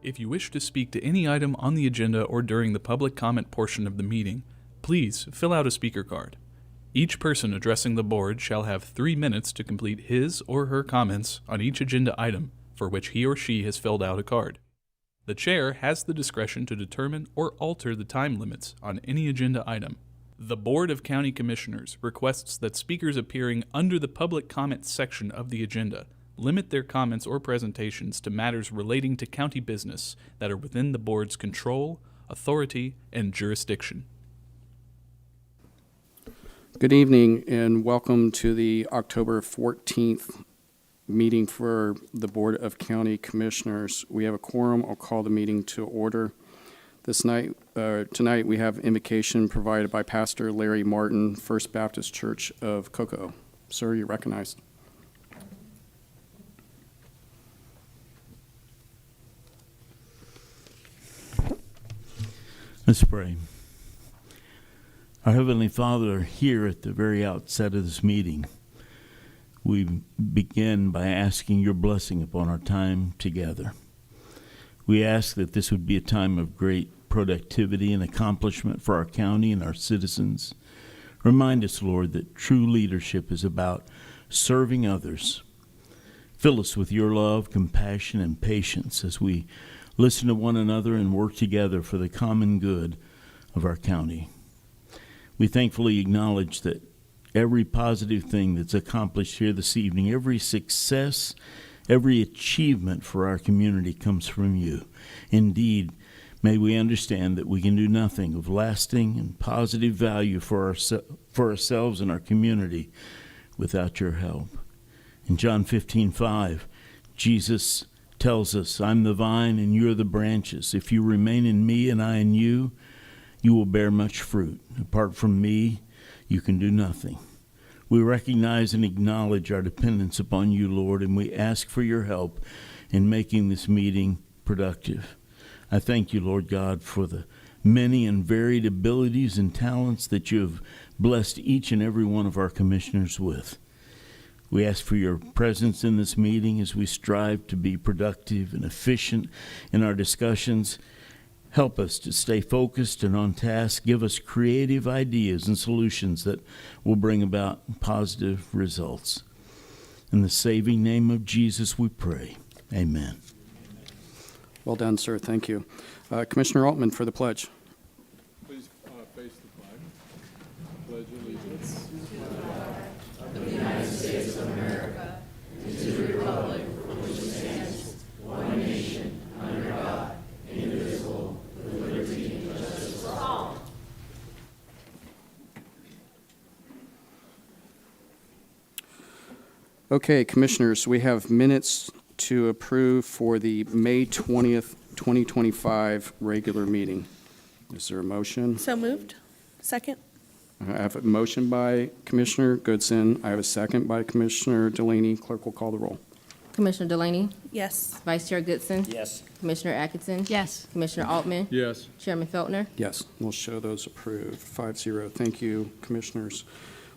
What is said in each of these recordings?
If you wish to speak to any item on the agenda or during the public comment portion of the meeting, please fill out a speaker card. Each person addressing the board shall have 3 minutes to complete his or her comments on each agenda item for which he or she has filled out a card. The chair has the discretion to determine or alter the time limits on any agenda item. The Board of County Commissioners requests that speakers appearing under the public comment section of the agenda limit their comments or presentations to matters relating to county business that are within the board's control, authority, and jurisdiction. Good evening and welcome to the October 14th meeting for the Board of County Commissioners. We have a quorum. I'll call the meeting to order. Tonight we have invocation provided by Pastor Larry Martin, First Baptist Church of Cocoa. Sir, you're recognized. Let's pray. Our Heavenly Father, here at the very outset of this meeting, we begin by asking your blessing upon our time together. We ask that this would be a time of great productivity and accomplishment for our county and our citizens. Remind us, Lord, that true leadership is about serving others. Fill us with your love, compassion, and patience as we listen to one another and work together for the common good of our county. We thankfully acknowledge that every positive thing that's accomplished here this evening, every success, every achievement for our community comes from you. Indeed, may we understand that we can do nothing of lasting and positive value for ourselves and our community without your help. In John 15:5, Jesus tells us, I'm the vine and you're the branches. If you remain in me and I in you, you will bear much fruit. Apart from me, you can do nothing. We recognize and acknowledge our dependence upon you, Lord, and we ask for your help in making this meeting productive. I thank you, Lord God, for the many and varied abilities and talents that you have blessed each and every one of our commissioners with. We ask for your presence in this meeting as we strive to be productive and efficient in our discussions. Help us to stay focused and on task. Give us creative ideas and solutions that will bring about positive results. In the saving name of Jesus we pray. Amen. Well done, sir. Thank you. Commissioner Altman for the pledge. Please face the flag. Pledge allegiance of the United States of America and to the republic for which it stands, one nation, under God, indivisible, with liberty and justice for all. Okay, Commissioners, we have minutes to approve for the May 20th, 2025 regular meeting. Is there a motion? So moved. Second. I have a motion by Commissioner Goodson. I have a second by Commissioner Delaney. Clerk will call the roll. Commissioner Delaney? Yes. Vice Chair Goodson? Yes. Commissioner Atkinson? Yes. Commissioner Altman? yes. Chairman Feltner? Yes, we'll show those approved, 5-0. Thank you, Commissioners.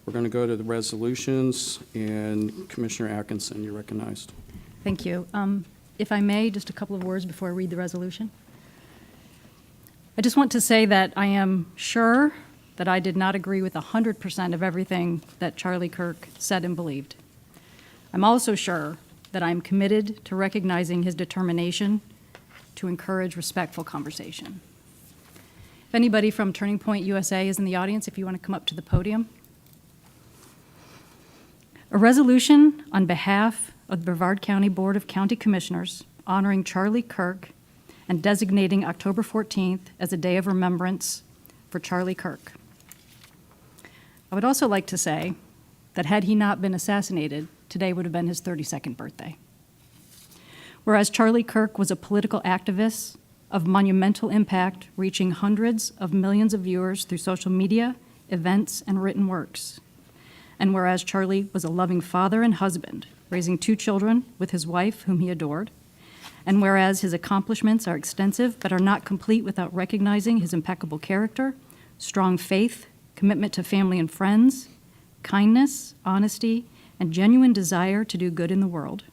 We're going to go to the resolutions, and Commissioner Atkinson, you're recognized. Thank you. If I may, just a couple of words before I read the resolution. I just want to say that I am sure that I did not agree with 100% of everything that Charlie Kirk said and believed. I'm also sure that I'm committed to recognizing his determination to encourage respectful conversation. If anybody from Turning Point USA is in the audience, if you want to come up to the podium. A resolution on behalf of the Brevard County Board of County Commissioners honoring Charlie Kirk and designating October 14th as a day of remembrance for Charlie Kirk. I would also like to say that had he not been assassinated, today would have been his 32nd birthday. Whereas Charlie Kirk was a political activist of monumental impact, reaching hundreds of millions of viewers through social media, events, and written works. And whereas Charlie was a loving father and husband, raising 2 children with his wife, whom he adored, and whereas his accomplishments are extensive but are not complete without recognizing his impeccable character, strong faith, commitment to family and friends, kindness, honesty, and genuine desire to do good in the world.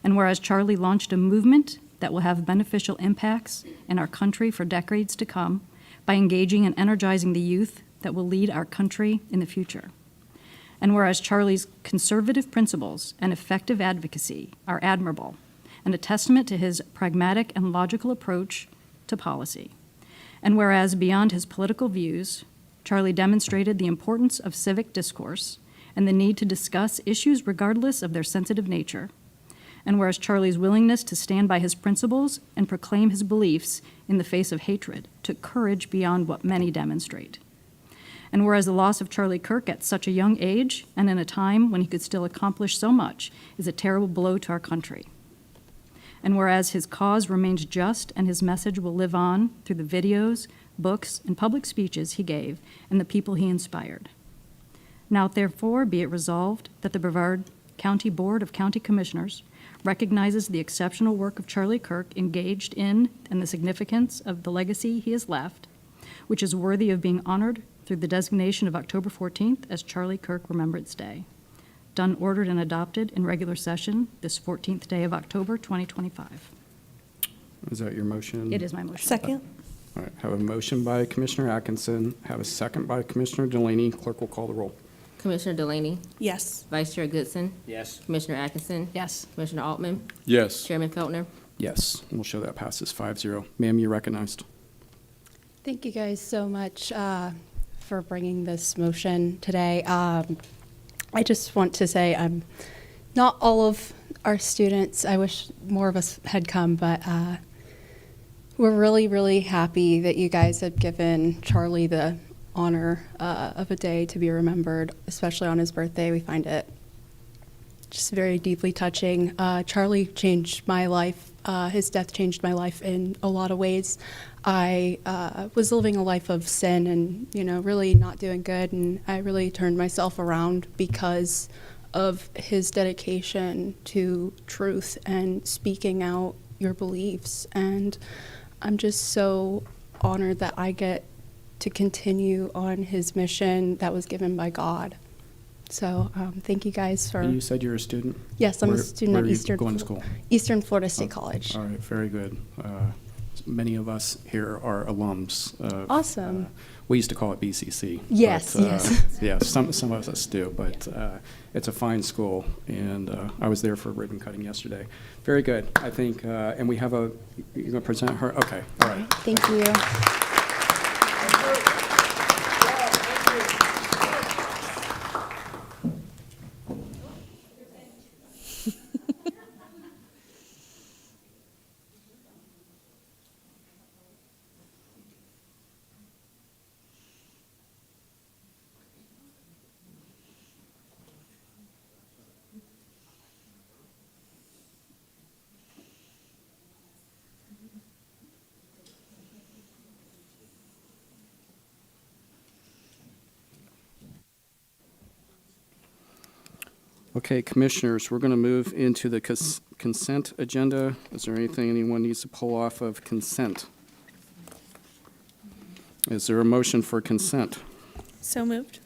And whereas Charlie launched a movement that will have beneficial impacts in our country for decades to come by engaging and energizing the youth that will lead our country in the future. And whereas Charlie's conservative principles and effective advocacy are admirable and a testament to his pragmatic and logical approach to policy. And whereas beyond his political views, Charlie demonstrated the importance of civic discourse and the need to discuss issues regardless of their sensitive nature. And whereas Charlie's willingness to stand by his principles and proclaim his beliefs in the face of hatred took courage beyond what many demonstrate. And whereas the loss of Charlie Kirk at such a young age and in a time when he could still accomplish so much is a terrible blow to our country. And whereas his cause remains just and his message will live on through the videos, books, and public speeches he gave and the people he inspired. Now therefore be it resolved that the Brevard County Board of County Commissioners recognizes the exceptional work of Charlie Kirk engaged in and the significance of the legacy he has left, which is worthy of being honored through the designation of October 14th as Charlie Kirk Remembrance Day. Done, ordered, and adopted in regular session this 14th day of October, 2025. Is that your motion? It is my motion. Second. All right, have a motion by Commissioner Atkinson, have a second by Commissioner Delaney. Clerk will call the roll. Commissioner Delaney, Yes. Vice Chair Goodson, Yes. Commissioner Atkinson, Yes. Commissioner Altman, Yes. Chairman Feltner. Yes, we'll show that passes 5-0. Ma'am, you're recognized. Thank you guys so much for bringing this motion today. I just want to say not all of our students, I wish more of us had come, but we're really, really happy that you guys have given Charlie the honor of a day to be remembered, especially on his birthday. We find it just very deeply touching. Charlie changed my life. His death changed my life in a lot of ways. I was living a life of sin and, really not doing good, and I really turned myself around because of his dedication to truth and speaking out your beliefs. And I'm just so honored that I get to continue on his mission that was given by God. So thank you guys for... And you said you're a student? Yes, I'm a Where- student where at are you going to school? Eastern Florida State College. All right, very good. Many of us here are alums. Of, Awesome. We used to call it BCC. Yes, but, yes. Yeah, some of us do, but it's a fine school, and I was there for ribbon cutting yesterday. Very good. I think, and we have you're going to present her? Okay, all right. Thank you. Okay, Commissioners, we're going to move into the consent agenda. Is there anything anyone needs to pull off of consent? Is there a motion for consent? So moved.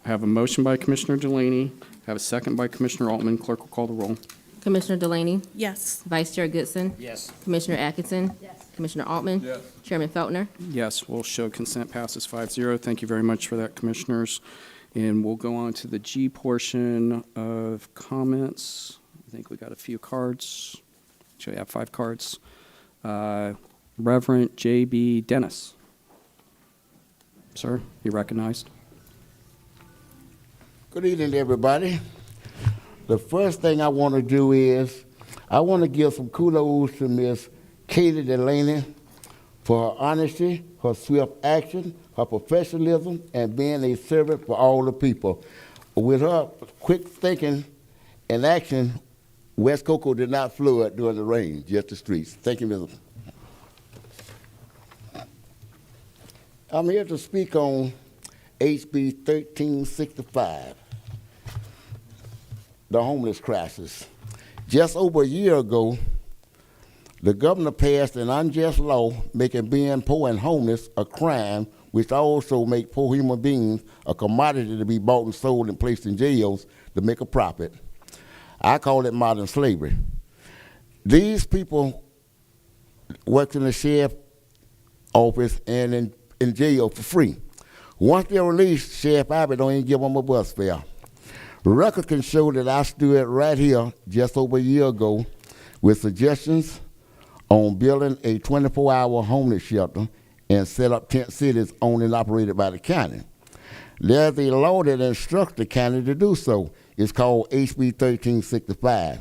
Have a motion by Commissioner Delaney, have a second by Commissioner Altman. Clerk will call the roll. Commissioner Delaney, Yes. Vice Chair Goodson, Yes. Commissioner Atkinson, Commissioner Altman, Yes. Chairman Feltner. Yes, we'll show consent passes 5-0. Thank you very much for that, Commissioners. And we'll go on to the G portion of comments. I think we got a few cards. Actually, I have 5 cards. Reverend J.B. Dennis. Sir, you recognized? Good evening, everybody. The first thing I want to do is I want to give some kudos to Miss Katie Delaney for her honesty, her swift action, her professionalism, and being a servant for all the people. With her quick thinking and action, West Cocoa did not flood during the rain, just the streets. Thank you, Ms. I'm here to speak on HB 1365, the homeless crisis. Just over a year ago, the governor passed an unjust law making being poor and homeless a crime, which also make poor human beings a commodity to be bought and sold and placed in jails to make a profit. I call it modern slavery. These people works in the sheriff office and in jail for free. Once they're released, Sheriff Abbott don't even give them a bus fare. Records can show that I stood right here just over a year ago with suggestions on building a 24-hour homeless shelter and set up tent cities owned and operated by the county. There's a law that instructs the county to do so. It's called HB 1365.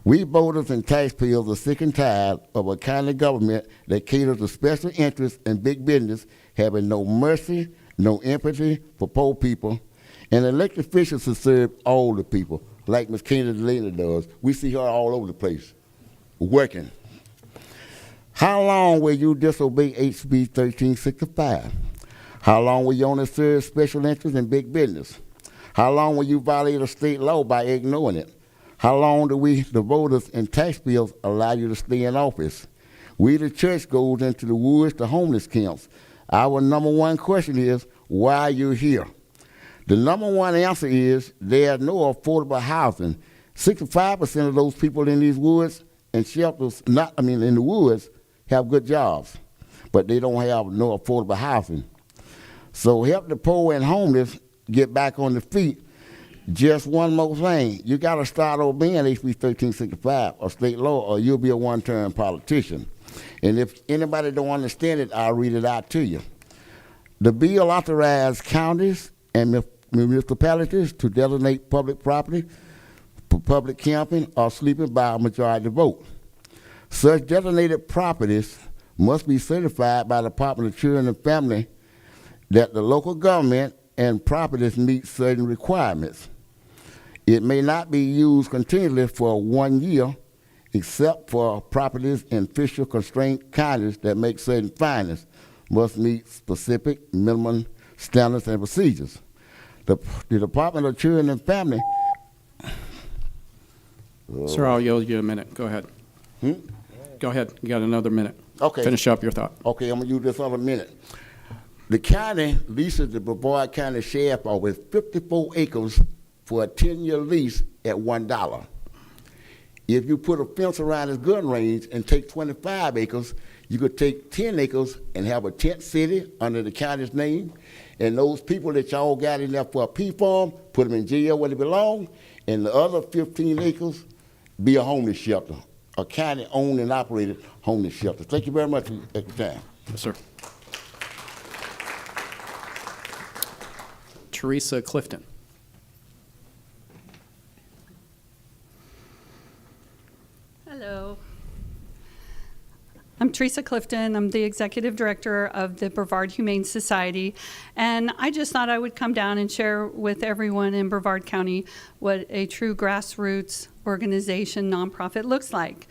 We voters and taxpayers are sick and tired of a county government that caters to special interests and big business, having no mercy, no empathy for poor people, and elected officials to serve all the people, like Ms. Kennedy does. We see her all over the place, working. How long will you disobey HB 1365? How long will you only serve special interests and big business? How long will you violate a state law by ignoring it? How long do we, the voters and taxpayers, allow you to stay in office? We, the church, goes into the woods to homeless camps. Our number one question is, why are you here? The number one answer is there's no affordable housing. 65% of those people in these woods and shelters, in the woods, have good jobs, but they don't have no affordable housing. So help the poor and homeless get back on their feet. Just one more thing, you gotta start obeying HB 1365 or state law, or you'll be a one-term politician. And if anybody don't understand it, I'll read it out to you. The bill authorized counties and municipalities to designate public property for public camping or sleeping by a majority vote. Such designated properties must be certified by the Department of Children and Family that the local government and properties meet certain requirements. It may not be used continually for 1 year, except for properties in fiscal constraint counties that make certain findings, must meet specific minimum standards and procedures. The Department of Children and Family. Sir, I'll yield you a minute. Go ahead. Go ahead. You got another minute. Okay. Finish up your thought. Okay, I'm gonna use this other minute. The county leases the Brevard County Sheriff Office 54 acres for a 10-year lease at $1. If you put a fence around his gun range and take 25 acres, you could take 10 acres and have a tent city under the county's name, and those people that y'all got in there for a P-farm, put them in jail where they belong, and the other 15 acres be a homeless shelter, a county-owned and operated homeless shelter. Thank you very much for your time. Yes, sir. Teresa Clifton. Hello. I'm Teresa Clifton. I'm the executive director of the Brevard Humane Society, and I just thought I would come down and share with everyone in Brevard County what a true grassroots organization, nonprofit looks like.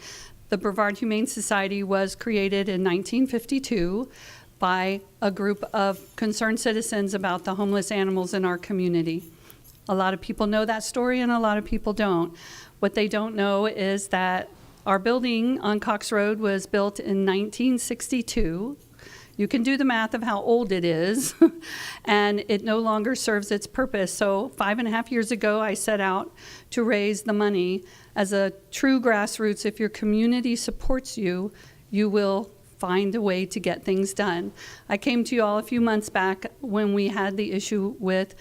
The Brevard Humane Society was created in 1952 by a group of concerned citizens about the homeless animals in our community. A lot of people know that story and a lot of people don't. What they don't know is that our building on Cox Road was built in 1962. You can do the math of how old it is, and it no longer serves its purpose. So 5.5 years ago, I set out to raise the money as a true grassroots. If your community supports you, you will find a way to get things done. I came to you all a few months back when we had the issue with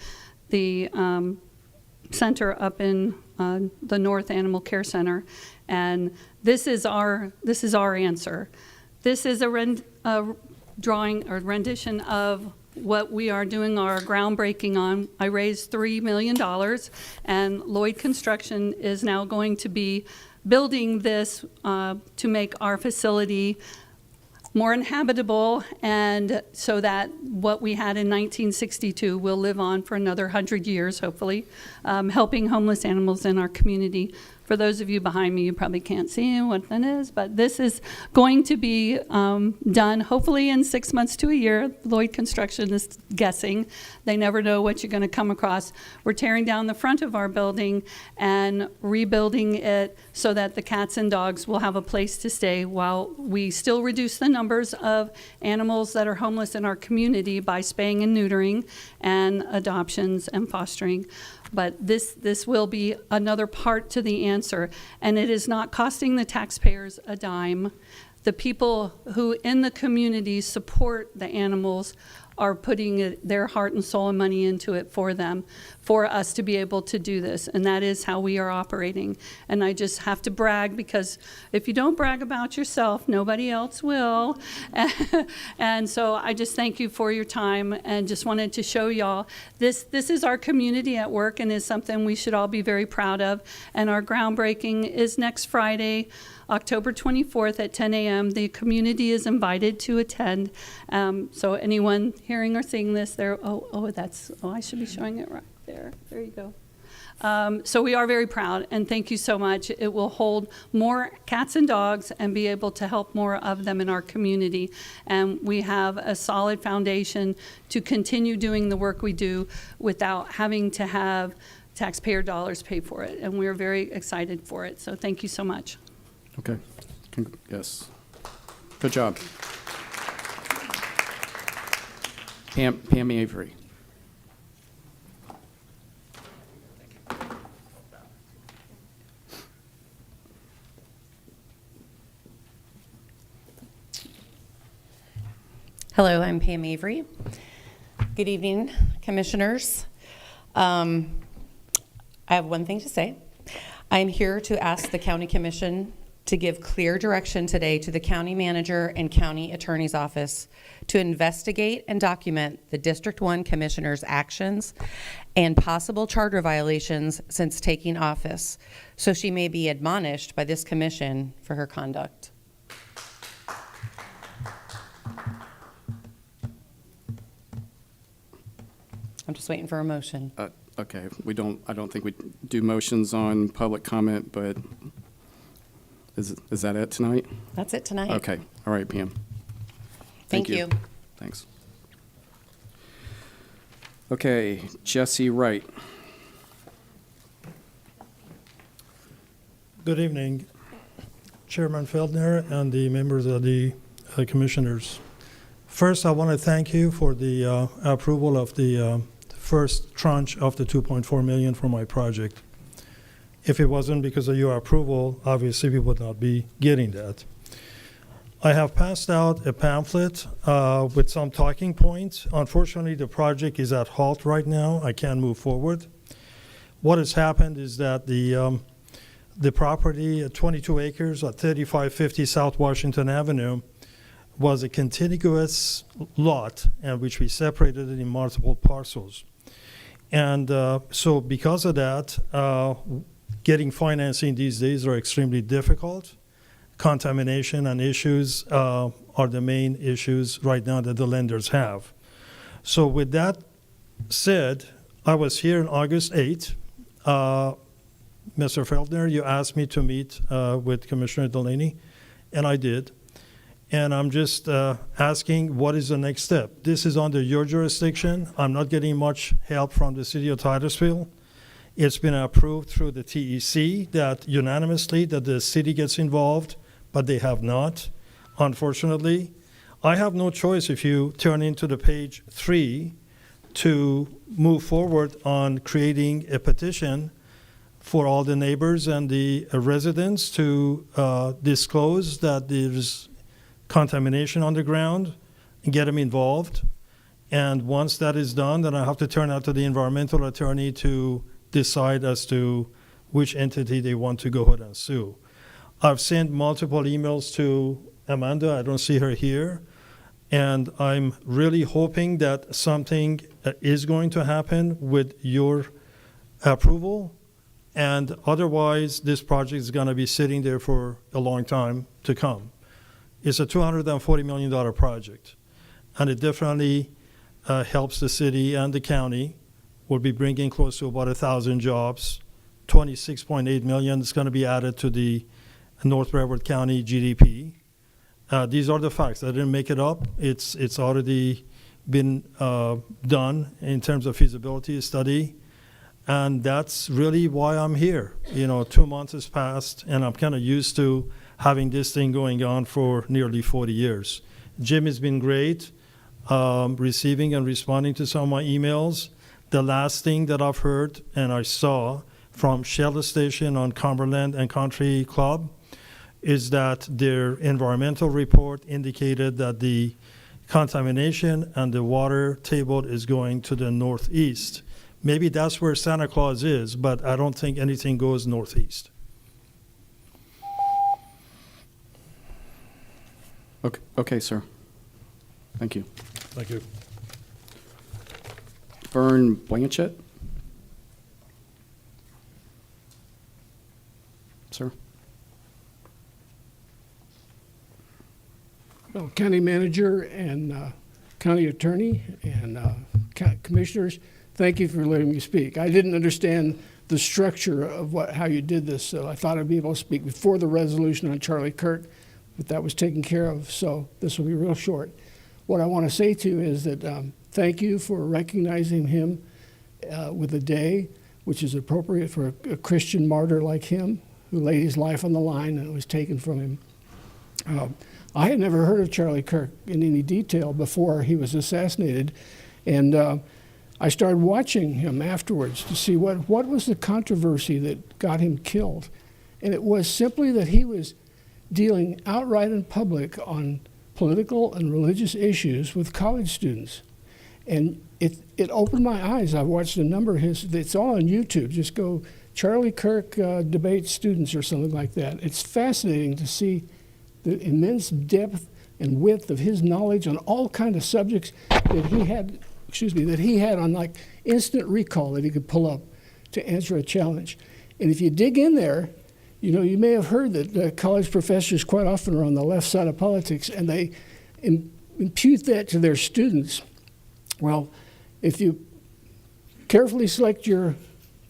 the center up in the North Animal Care Center, and this is our answer. This is a drawing or rendition of what we are doing our groundbreaking on. I raised $3 million, and Lloyd Construction is now going to be building this to make our facility more inhabitable, and so that what we had in 1962 will live on for another 100 years, hopefully, helping homeless animals in our community. For those of you behind me, you probably can't see what that is, but this is going to be done hopefully in 6 months to a year. Lloyd Construction is guessing. They never know what you're going to come across. We're tearing down the front of our building and rebuilding it so that the cats and dogs will have a place to stay while we still reduce the numbers of animals that are homeless in our community by spaying and neutering and adoptions and fostering. But this will be another part to the answer, and it is not costing the taxpayers a dime. the people who in the community support the animals are putting their heart and soul and money into it for them, for us to be able to do this. And that is how we are operating. And I just have to brag, because if you don't brag about yourself, nobody else will. And so I just thank you for your time, and just wanted to show y'all this is our community at work, and is something we should all be very proud of. And our groundbreaking is next Friday, October 24th at 10 a.m. The community is invited to attend. So anyone hearing or seeing this, I should be showing it right there. There you go. So we are very proud, and thank you so much. It will hold more cats and dogs and be able to help more of them in our community. And we have a solid foundation to continue doing the work we do without having to have taxpayer dollars pay for it. And we're very excited for it. So thank you so much. Okay. Yes. Good job. Pam Avery. Hello, I'm Pam Avery. Good evening, commissioners. I have one thing to say. I'm here to ask the county commission to give clear direction today to the county manager and county attorney's office to investigate and document the District 1 commissioner's actions and possible charter violations since taking office, so she may be admonished by this commission for her conduct. I'm just waiting for a motion. Okay. I don't think we do motions on public comment, but is that it tonight? That's it tonight. Okay. All right, Pam. Thank you. Thanks. Okay, Jesse Wright. Good evening, Chairman Feldner and the members of the commissioners. First, I want to thank you for the approval of the first tranche of the $2.4 million for my project. If it wasn't because of your approval, obviously we would not be getting that. I have passed out a pamphlet with some talking points. Unfortunately, the project is at halt right now. I can't move forward. What has happened is that the property at 22 acres at 3550 South Washington Avenue was a contiguous lot, and which we separated it in multiple parcels. And so because of that, getting financing these days are extremely difficult. Contamination and issues are the main issues right now that the lenders have. So with that said, I was here on August 8th. Mr. Feldner, you asked me to meet with Commissioner Delaney, and I did. And I'm just asking, what is the next step? This is under your jurisdiction. I'm not getting much help from the city of Titusville. It's been approved through the TEC that unanimously that the city gets involved, but they have not, unfortunately. I have no choice if you turn into the page 3 to move forward on creating a petition for all the neighbors and the residents to disclose that there's contamination on the ground and get them involved. And once that is done, then I have to turn out to the environmental attorney to decide as to which entity they want to go ahead and sue. I've sent multiple emails to Amanda. I don't see her here. And I'm really hoping that something is going to happen with your approval. And otherwise, this project is going to be sitting there for a long time to come. It's a $240 million project, and it definitely helps the city and the county. We'll be bringing close to about 1,000 jobs. 26.8 million is going to be added to the North Brevard County GDP. These are the facts. I didn't make it up. It's already been done in terms of feasibility study, and that's really why I'm here. 2 months has passed, and I'm kind of used to having this thing going on for nearly 40 years. Jim has been great, receiving and responding to some of my emails. The last thing that I've heard and I saw from Shell Station on Cumberland and Country Club is that their environmental report indicated that the contamination and the water table is going to the northeast. Maybe that's where Santa Claus is, but I don't think anything goes northeast. Okay, sir. Thank you. Thank you. Vern Blanchett? Sir? Well, County Manager and County Attorney and Commissioners, thank you for letting me speak. I didn't understand the structure of how you did this, so I thought I'd be able to speak before the resolution on Charlie Kirk, but that was taken care of, so this will be real short. What I want to say to you is that thank you for recognizing him with a day which is appropriate for a Christian martyr like him who laid his life on the line and it was taken from him. I had never heard of Charlie Kirk in any detail before he was assassinated, and I started watching him afterwards to see what was the controversy that got him killed. And it was simply that he was dealing outright in public on political and religious issues with college students. And it opened my eyes. I've watched a number of his, it's all on YouTube. Just go Charlie Kirk debate students or something like that. It's fascinating to see the immense depth and width of his knowledge on all kinds of subjects that he had on like instant recall that he could pull up to answer a challenge. And if you dig in there, you know, you may have heard that college professors quite often are on the left side of politics, and they impute that to their students. Well, if you carefully select your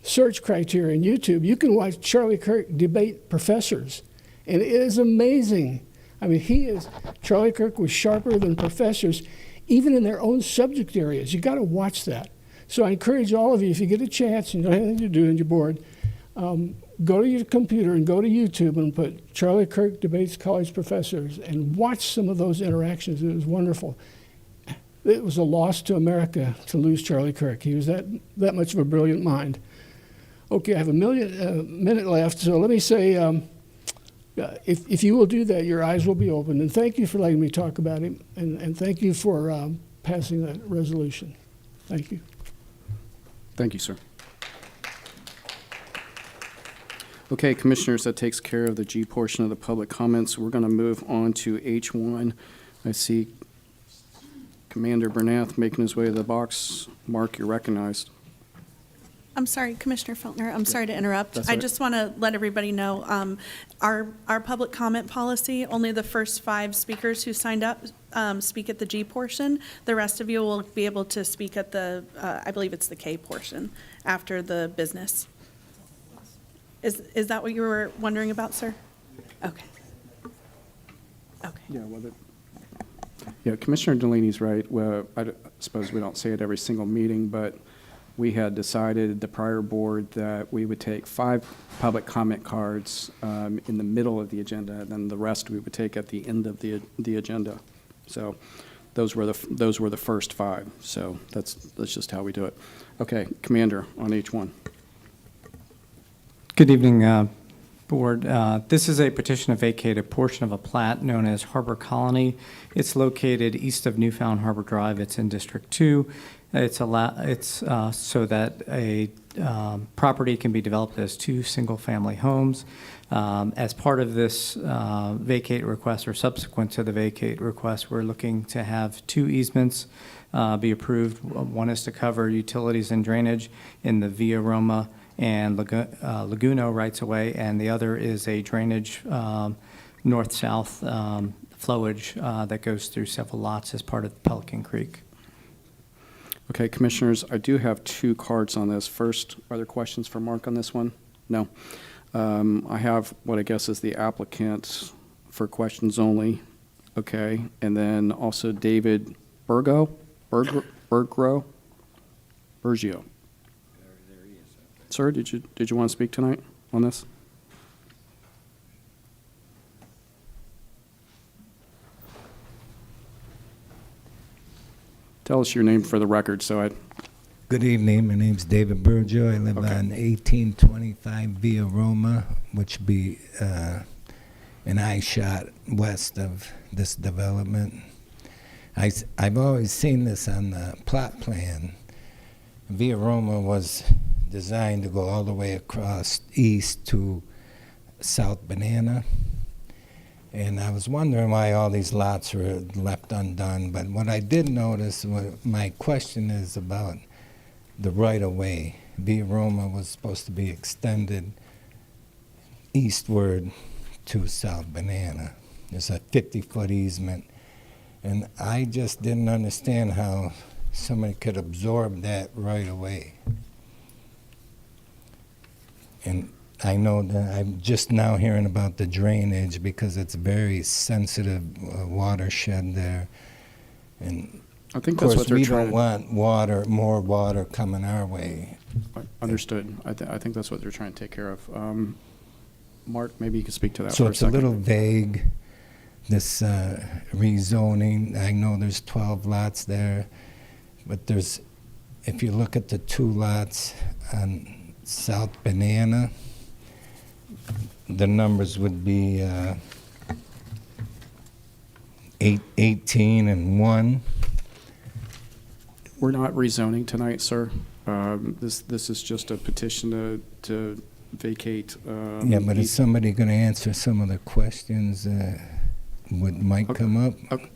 search criteria in YouTube, you can watch Charlie Kirk debate professors. And it is amazing. I mean, Charlie Kirk was sharper than professors, even in their own subject areas. You got to watch that. So I encourage all of you, if you get a chance and you don't have anything to do and you're bored, go to your computer and go to YouTube and put Charlie Kirk debates college professors and watch some of those interactions. It was wonderful. It was a loss to America to lose Charlie Kirk. He was that much of a brilliant mind. Okay, I have a minute left, so let me say, if you will do that, your eyes will be opened. And thank you for letting me talk about him, and thank you for passing that resolution. Thank you. Thank you, sir. Okay, Commissioners, that takes care of the G portion of the public comments. We're going to move on to H1. I see Commander Bernath making his way to the box. Mark, you're recognized. I'm sorry, Commissioner Feltner, I'm sorry to interrupt. That's I right. just want to let everybody know, our public comment policy, only the first 5 speakers who signed up speak at the G portion. The rest of you will be able to speak at the, I believe it's the K portion, after the business. Is that what you were wondering about, sir? Okay. Okay. Yeah, Commissioner Delaney's right. Well, I suppose we don't say it every single meeting, but we had decided, the prior board, that we would take 5 public comment cards in the middle of the agenda, and then the rest we would take at the end of the agenda. So those were the first 5. So that's just how we do it. Okay, Commander, on H1. Good evening, Board. This is a petition to vacate a portion of a plat known as Harbor Colony. It's located east of Newfound Harbor Drive. It's in District 2. It's so that a property can be developed as 2 single-family homes. As part of this vacate request, or subsequent to the vacate request, we're looking to have 2 easements be approved. One is to cover utilities and drainage in the Via Roma and Laguno rights-of-way, and the other is a drainage north-south flowage that goes through several lots as part of Pelican Creek. Okay, Commissioners, I do have 2 cards on this. First, are there questions for Mark on this one? No. I have what I guess is the applicant for questions only. Okay, and then also David Bergio. Sir, did you want to speak tonight on this? Tell us your name for the record. Good evening. My name's David Bergio. I live on 1825 Via Roma, which would be an eye shot west of this development. I've always seen this on the plot plan. Via Roma was designed to go all the way across east to South Banana. And I was wondering why all these lots were left undone. But what I did notice, my question is about the right-of-way. Via Roma was supposed to be extended eastward to South Banana. There's a 50-foot easement. And I just didn't understand how somebody could absorb that right away. And I know that I'm just now hearing about the drainage because it's a very sensitive watershed there. And I think of that's course, what they're we trying don't want more water coming our way. Understood. I think that's what they're trying to take care of. Mark, maybe you could speak to that So for a it's a second. little vague, this rezoning. I know there's 12 lots there, but there's, if you look at the 2 lots on South Banana, the numbers would be 18 and 1. We're not rezoning tonight, sir. This is just a petition to vacate. Yeah, but is somebody going to answer some of the questions might come up? Okay.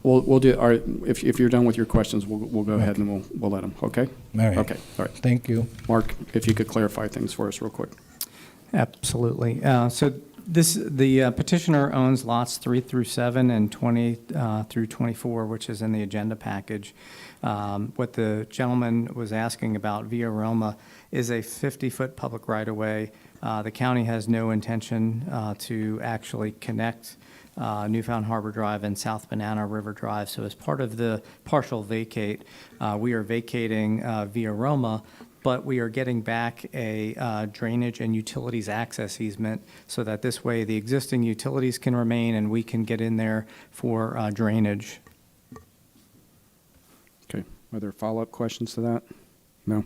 We'll do. All right. If you're done with your questions, we'll go ahead and we'll let them. Okay. All right. Okay. All right. Thank you, Mark. If you could clarify things for us real quick. Absolutely. So the petitioner owns lots 3 through 7 and 20 through 24, which is in the agenda package. What the gentleman was asking about Via Roma is a 50-foot public right-of-way. The county has no intention to actually connect Newfound Harbor Drive and South Banana River Drive. So as part of the partial vacate, we are vacating Via Roma, but we are getting back a drainage and utilities access easement so that this way the existing utilities can remain and we can get in there for drainage. Okay. Are there follow-up questions to that? No?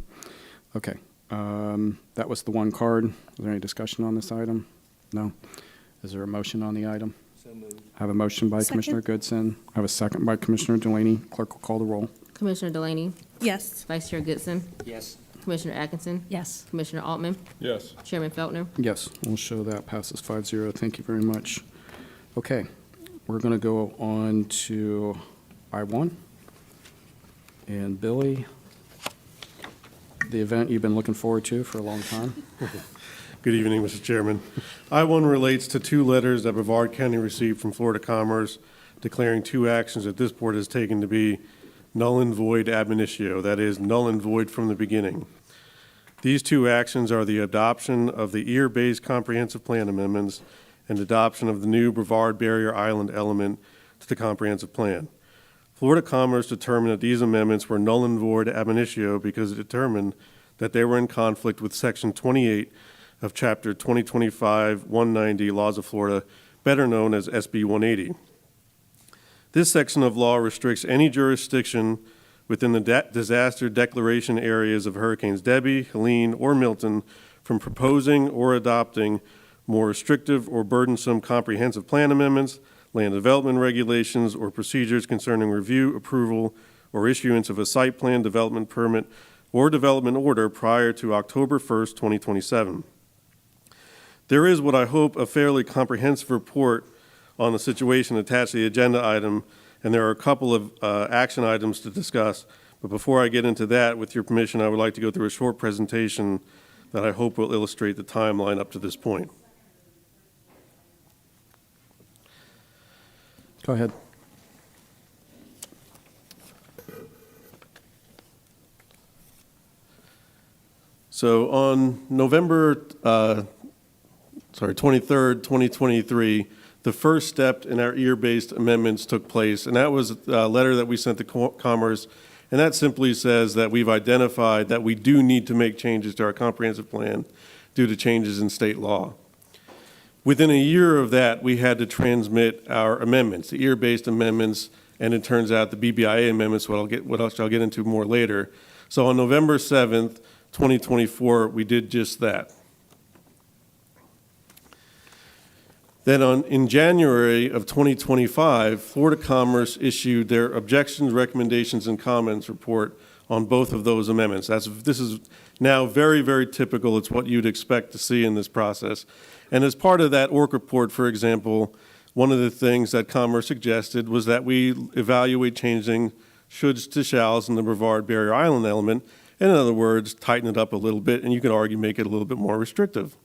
Okay. That was the one card. Is there any discussion on this item? No? Is there a motion on the item? So moved. I have a motion by Second. Commissioner Goodson. I have a second by Commissioner Delaney. Clerk will call the roll. Commissioner Delaney, Yes. Vice Chair Goodson, Yes. Commissioner Atkinson, Yes. Commissioner Altman, Yes. Chairman Feltner. Yes, we'll show that passes 5-0. Thank you very much. Okay, we're going to go on to I-1. And Billy, the event you've been looking forward to for a long time. Good evening, Mr. Chairman. I-1 relates to 2 letters that Brevard County received from Florida Commerce declaring 2 actions that this board has taken to be null and void ab initio, that is, null and void from the beginning. These 2 actions are the adoption of the ear-based comprehensive plan amendments and adoption of the new Brevard Barrier Island element to the comprehensive plan. Florida Commerce determined that these amendments were null and void ab initio because it determined that they were in conflict with Section 28 of Chapter 2025-190 Laws of Florida, better known as SB 180. This section of law restricts any jurisdiction within the disaster declaration areas of Hurricanes Debbie, Helene, or Milton from proposing or adopting more restrictive or burdensome comprehensive plan amendments, land development regulations, or procedures concerning review, approval, or issuance of a site plan, development permit, or development order prior to October 1st, 2027. There is what I hope a fairly comprehensive report on the situation attached to the agenda item, and there are a couple of action items to discuss. But before I get into that, with your permission, I would like to go through a short presentation that I hope will illustrate the timeline up to this point. Go ahead. So on November 23rd, 2023, the first step in our ear-based amendments took place, and that was a letter that we sent to Commerce, and that simply says that we've identified that we do need to make changes to our comprehensive plan due to changes in state law. Within a year of that, we had to transmit our amendments, the ear-based amendments, and it turns out the BBIA amendments, what else I'll get into more later. So on November 7th, 2024, we did just that. Then in January of 2025, Florida Commerce issued their objections, recommendations, and comments report on both of those amendments. This is now very, very typical. It's what you'd expect to see in this process. And as part of that ORC report, for example, one of the things that Commerce suggested was that we evaluate changing shoulds to shalls in the Brevard Barrier Island element. In other words, tighten it up a little bit, and you could argue make it a little bit more restrictive.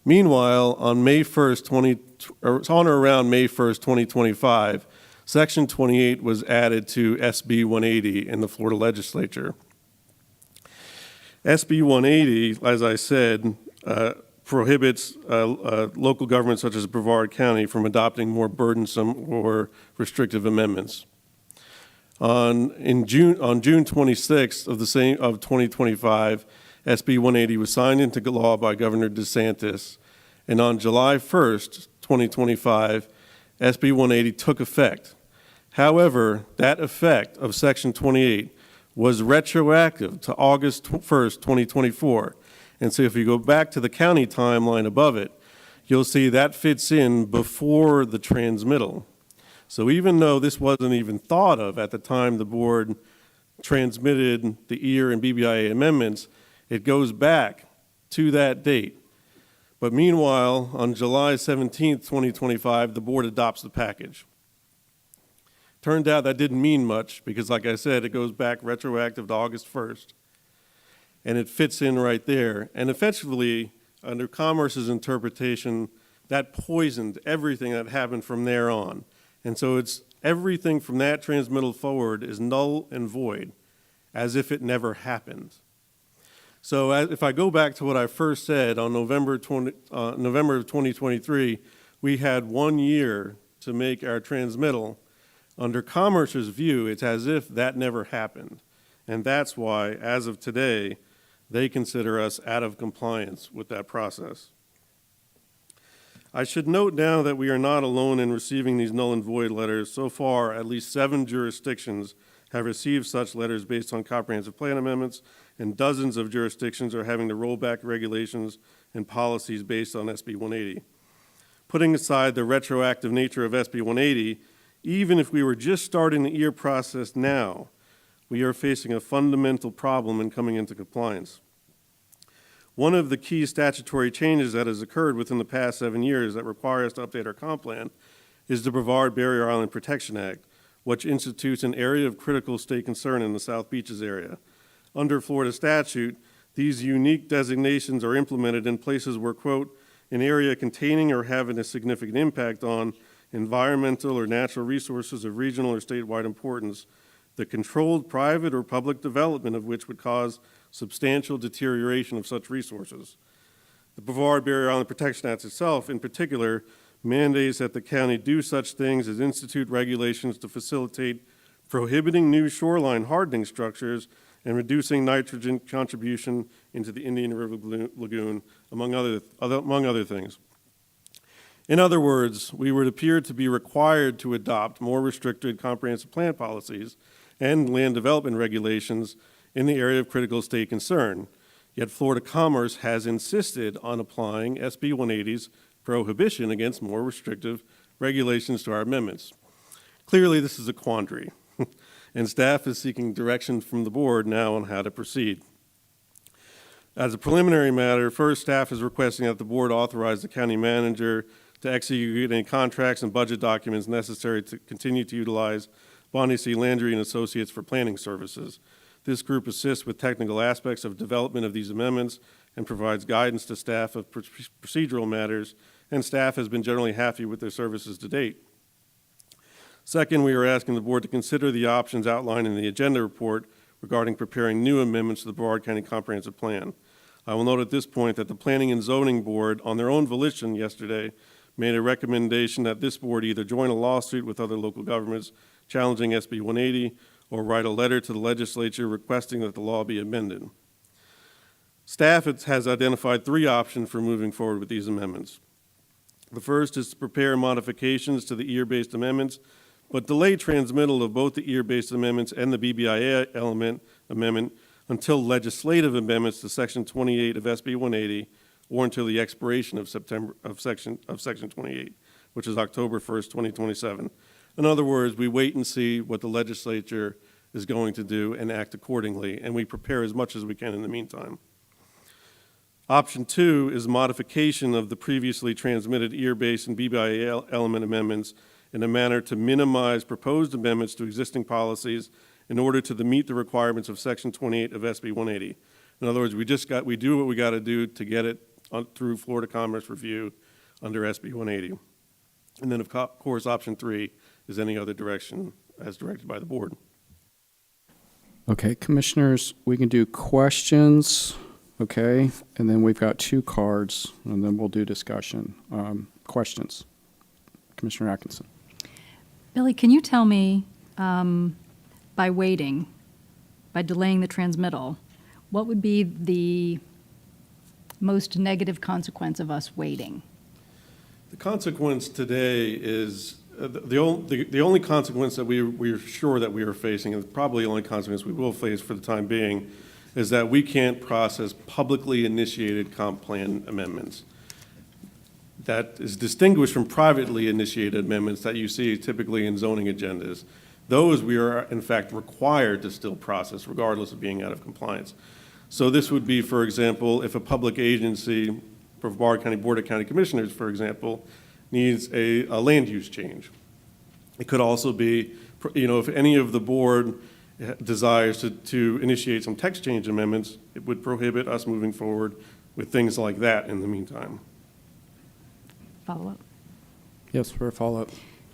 Meanwhile, on May 1st, on or around May 1st, 2025, Section 28 was added to SB 180 in the Florida legislature. SB 180, as I said, prohibits local governments such as Brevard County from adopting more burdensome or restrictive amendments. On June 26th of 2025, SB 180 was signed into law by Governor DeSantis, and on July 1st, 2025, SB 180 took effect. However, that effect of Section 28 was retroactive to August 1st, 2024. And so if you go back to the county timeline above it, you'll see that fits in before the transmittal. So even though this wasn't even thought of at the time the board transmitted the EAR and BBIA amendments, it goes back to that date. But meanwhile, on July 17th, 2025, the board adopts the package. Turned out that didn't mean much because, like I said, it goes back retroactive to August 1st. And it fits in right there. And effectively, under Commerce's interpretation, that poisoned everything that happened from there on. And so it's everything from that transmittal forward is null and void, as if it never happened. So if I go back to what I first said on November of 2023, we had 1 year to make our transmittal. Under Commerce's view, it's as if that never happened. And that's why, as of today, they consider us out of compliance with that process. I should note now that we are not alone in receiving these null and void letters. So far, at least 7 jurisdictions have received such letters based on comprehensive plan amendments, and dozens of jurisdictions are having to roll back regulations and policies based on SB 180. Putting aside the retroactive nature of SB 180, even if we were just starting the EAR process now, we are facing a fundamental problem in coming into compliance. One of the key statutory changes that has occurred within the past 7 years that require us to update our comp plan is the Brevard Barrier Island Protection Act, which institutes an area of critical state concern in the South Beaches area. Under Florida statute, these unique designations are implemented in places where, quote, an area containing or having a significant impact on environmental or natural resources of regional or statewide importance, the controlled private or public development of which would cause substantial deterioration of such resources. The Brevard Barrier Island Protection Act itself, in particular, mandates that the county do such things as institute regulations to facilitate prohibiting new shoreline hardening structures and reducing nitrogen contribution into the Indian River Lagoon, among other things. In other words, we would appear to be required to adopt more restricted comprehensive plan policies and land development regulations in the area of critical state concern. Yet Florida Commerce has insisted on applying SB 180's prohibition against more restrictive regulations to our amendments. Clearly, this is a quandary, and staff is seeking direction from the board now on how to proceed. As a preliminary matter, first, staff is requesting that the board authorize the county manager to execute any contracts and budget documents necessary to continue to utilize Bonnie C. Landry and Associates for planning services. This group assists with technical aspects of development of these amendments and provides guidance to staff of procedural matters, and staff has been generally happy with their services to date. Second, we are asking the board to consider the options outlined in the agenda report regarding preparing new amendments to the Brevard County Comprehensive Plan. I will note at this point that the Planning and Zoning Board, on their own volition yesterday, made a recommendation that this board either join a lawsuit with other local governments challenging SB 180 or write a letter to the legislature requesting that the law be amended. Staff has identified 3 options for moving forward with these amendments. The first is to prepare modifications to the EAR-based amendments, but delay transmittal of both the EAR-based amendments and the BBIA amendment until legislative amendments to Section 28 of SB 180 or until the expiration of section 28, which is October 1st, 2027. In other words, we wait and see what the legislature is going to do and act accordingly, and we prepare as much as we can in the meantime. Option 2 is modification of the previously transmitted EAR-based and BBIA element amendments in a manner to minimize proposed amendments to existing policies in order to meet the requirements of Section 28 of SB 180. In other words, we do what we got to do to get it through Florida Commerce Review under SB 180. And then, of course, option 3 is any other direction as directed by the board. Okay, commissioners, we can do questions, okay? And then we've got 2 cards, and then we'll do discussion. Questions? Commissioner Atkinson. Billy, can you tell me, by waiting, by delaying the transmittal, what would be the most negative consequence of us waiting? The consequence today is the only consequence that we're sure that we are facing, and probably the only consequence we will face for the time being, is that we can't process publicly initiated comp plan amendments. That is distinguished from privately initiated amendments that you see typically in zoning agendas. Those we are, in fact, required to still process regardless of being out of compliance. So this would be, for example, if a public agency, Brevard County Board of County Commissioners, for example, needs a land use change. It could also be, if any of the board desires to initiate some text change amendments, it would prohibit us moving forward with things like that in the meantime. Follow-up? Yes, for a follow-up.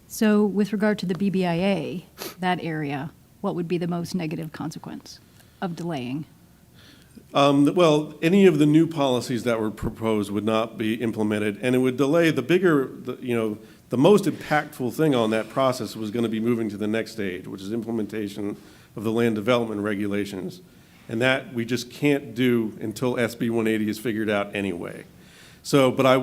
So with regard to the BBIA, that area, what would be the most negative consequence of delaying? Well, any of the new policies that were proposed would not be implemented, and it would delay the most impactful thing on that process was going to be moving to the next stage, which is implementation of the land development regulations. And that we just can't do until SB 180 is figured out anyway. So, but I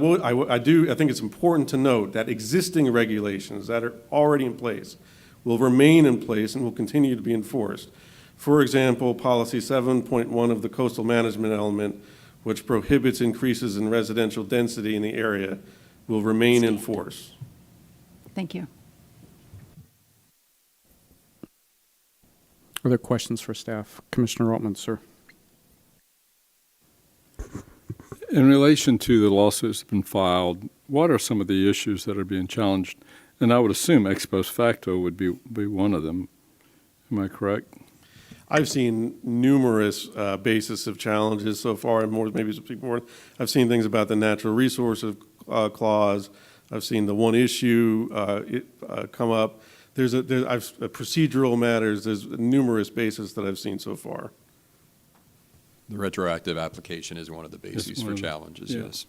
think it's important to note that existing regulations that are already in place will remain in place and will continue to be enforced. For example, policy 7.1 of the coastal management element, which prohibits increases in residential density in the area, will remain in force. Thank you. Are there questions for staff? Commissioner Altman, sir. In relation to the lawsuits that have been filed, what are some of the issues that are being challenged? And I would assume ex post facto would be one of them. Am I correct? I've seen numerous basis of challenges so far, and maybe speak more. I've seen things about the natural resources clause. I've seen the one issue come up. There's procedural matters. There's numerous bases that I've seen so far. The retroactive application is one of the bases for challenges, yeah. Yes.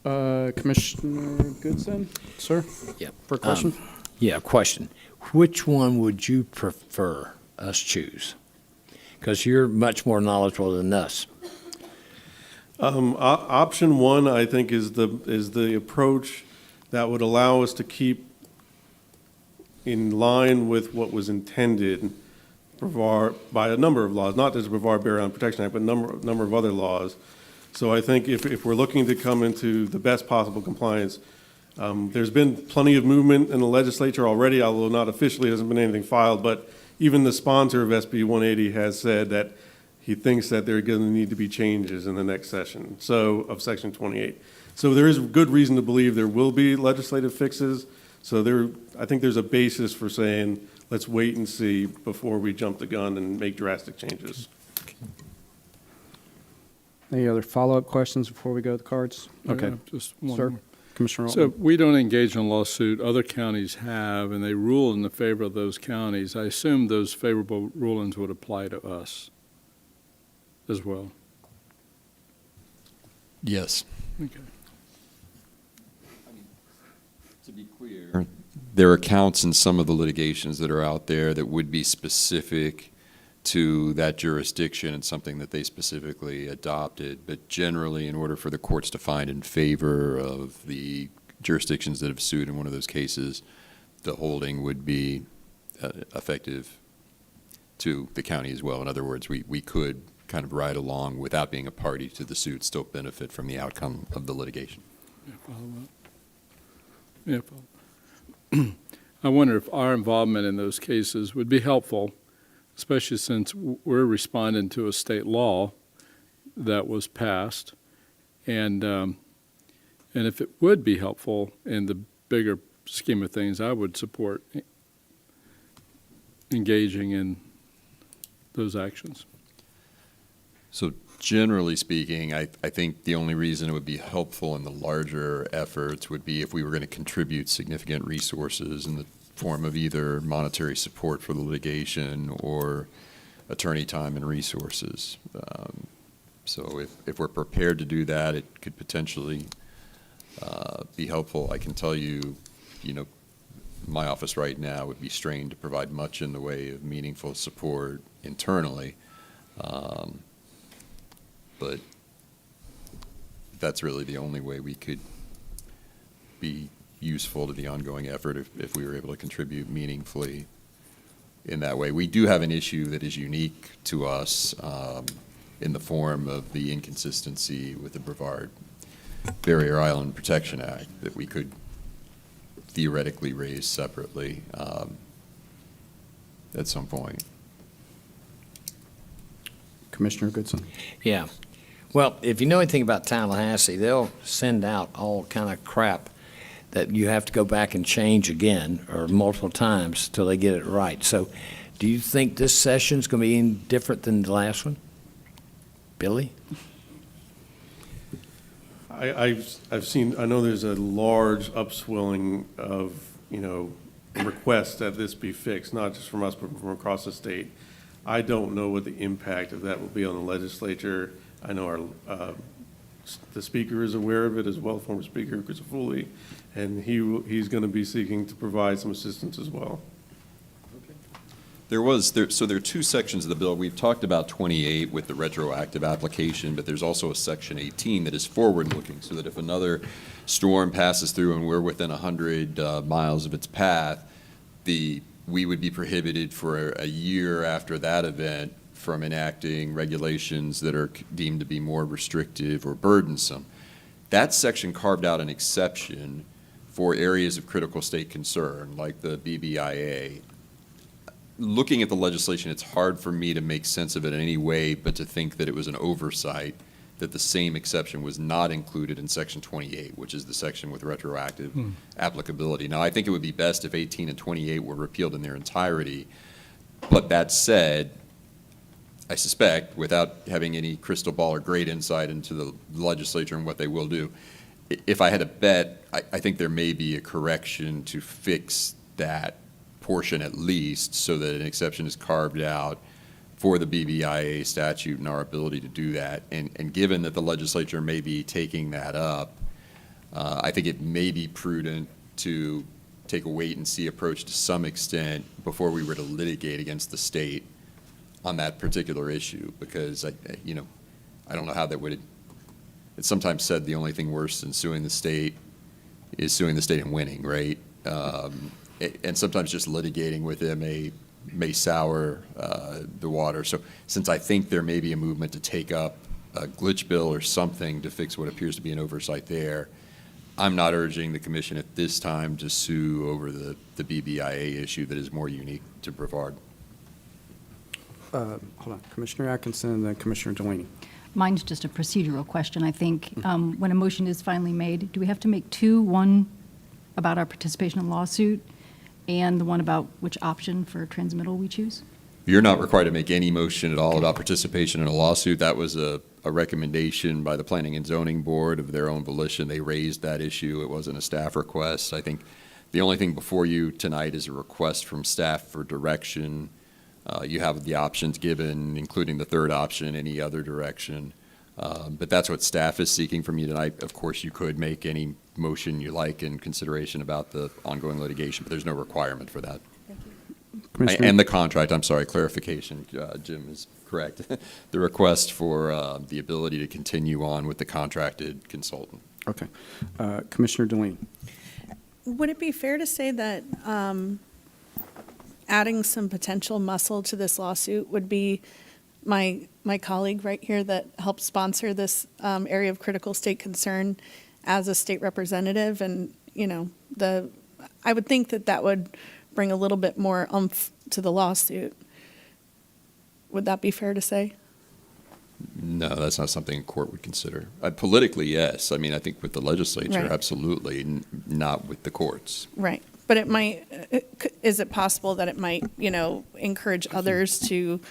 Commissioner Goodson, sir? Yeah. For a question? Question. Which one would you prefer us choose? Because you're much more knowledgeable than us. Option 1, I think, is the approach that would allow us to keep in line with what was intended by a number of laws, not just Brevard Barrier Protection Act, but a number of other laws. So I think if we're looking to come into the best possible compliance, there's been plenty of movement in the legislature already, although not officially, hasn't been anything filed, but even the sponsor of SB 180 has said that he thinks that there are going to need to be changes in the next session, of Section 28. So there is good reason to believe there will be legislative fixes. So I think there's a basis for saying, let's wait and see before we jump the gun and make drastic changes. Any other follow-up questions before we go to the cards? Okay. Just one Sir, more. Commissioner So Altman. we don't engage in a lawsuit. Other counties have, and they rule in the favor of those counties. I assume those favorable rulings would apply to us as well. Yes. Okay. To be clear, there are counts in some of the litigations that are out there that would be specific to that jurisdiction and something that they specifically adopted. But generally, in order for the courts to find in favor of the jurisdictions that have sued in one of those cases, the holding would be effective to the county as well. In other words, we could kind of ride along without being a party to the suit, still benefit from the outcome of the litigation. I wonder if our involvement in those cases would be helpful, especially since we're responding to a state law that was passed. And if it would be helpful in the bigger scheme of things, I would support engaging in those actions. So generally speaking, I think the only reason it would be helpful in the larger efforts would be if we were going to contribute significant resources in the form of either monetary support for the litigation or attorney time and resources. So if we're prepared to do that, it could potentially be helpful. I can tell you, my office right now would be strained to provide much in the way of meaningful support internally. But that's really the only way we could be useful to the ongoing effort if we were able to contribute meaningfully in that way. We do have an issue that is unique to us in the form of the inconsistency with the Brevard Barrier Island Protection Act that we could theoretically raise separately at some point. Commissioner Goodson. Yeah. Well, if you know anything about Tallahassee, they'll send out all kind of crap that you have to go back and change again or multiple times till they get it right. So do you think this session's going to be any different than the last one? Billy? I've seen, I know there's a large upswelling of, requests that this be fixed, not just from us, but from across the state. I don't know what the impact of that will be on the legislature. I know the speaker is aware of it as well, former Speaker Crisafulli, and he's going to be seeking to provide some assistance as well. So there are two sections of the bill. We've talked about 28 with the retroactive application, but there's also a section 18 that is forward-looking, so that if another storm passes through and we're within 100 miles of its path, we would be prohibited for a year after that event from enacting regulations that are deemed to be more restrictive or burdensome. That section carved out an exception for areas of critical state concern, like the BBIA. Looking at the legislation, it's hard for me to make sense of it in any way but to think that it was an oversight that the same exception was not included in Section 28, which is the section with retroactive applicability. Now, I think it would be best if 18 and 28 were repealed in their entirety. But that said, I suspect, without having any crystal ball or great insight into the legislature and what they will do, if I had to bet, I think there may be a correction to fix that portion at least, so that an exception is carved out for the BBIA statute and our ability to do that. And given that the legislature may be taking that up, I think it may be prudent to take a wait-and-see approach to some extent before we were to litigate against the state on that particular issue, because I don't know how that would. It's sometimes said the only thing worse than suing the state is suing the state and winning, right? And sometimes just litigating with them may sour the water. So since I think there may be a movement to take up a glitch bill or something to fix what appears to be an oversight there, I'm not urging the commission at this time to sue over the BBIA issue that is more unique to Brevard. Hold on, Commissioner Atkinson and then Commissioner Delaney. Mine's just a procedural question. I think when a motion is finally made, do we have to make two, one about our participation in lawsuit and the one about which option for transmittal we choose? You're not required to make any motion at all about participation in a lawsuit. That was a recommendation by the Planning and Zoning Board of their own volition. They raised that issue. It wasn't a staff request. I think the only thing before you tonight is a request from staff for direction. You have the options given, including the third option, any other direction. But that's what staff is seeking from you tonight. Of course, you could make any motion you like in consideration about the ongoing litigation, but there's no requirement for that. And the contract, I'm sorry, clarification, Jim is correct. The request for the ability to continue on with the contracted consultant. Okay. Commissioner Delaney. Would it be fair to say that adding some potential muscle to this lawsuit would be my colleague right here that helped sponsor this area of critical state concern as a state representative. And, you know, I would think that would bring a little bit more oomph to the lawsuit. Would that be fair to say? No, that's not something a court would consider. Politically, yes. I mean, I think with the legislature, Right. absolutely, not with the courts. Right. But it might, is it possible that it might, you know, encourage others to,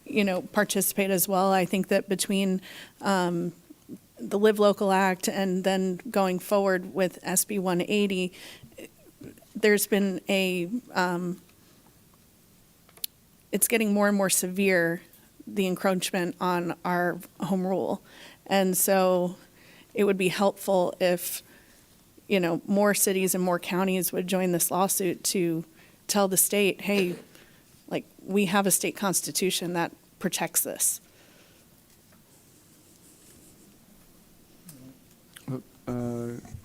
you know, participate as well? I think that between the Live Local Act and then going forward with SB 180, there's been it's getting more and more severe, the encroachment on our home rule. And so it would be helpful if, you know, more cities and more counties would join this lawsuit to tell the state, hey, like, we have a state constitution that protects this.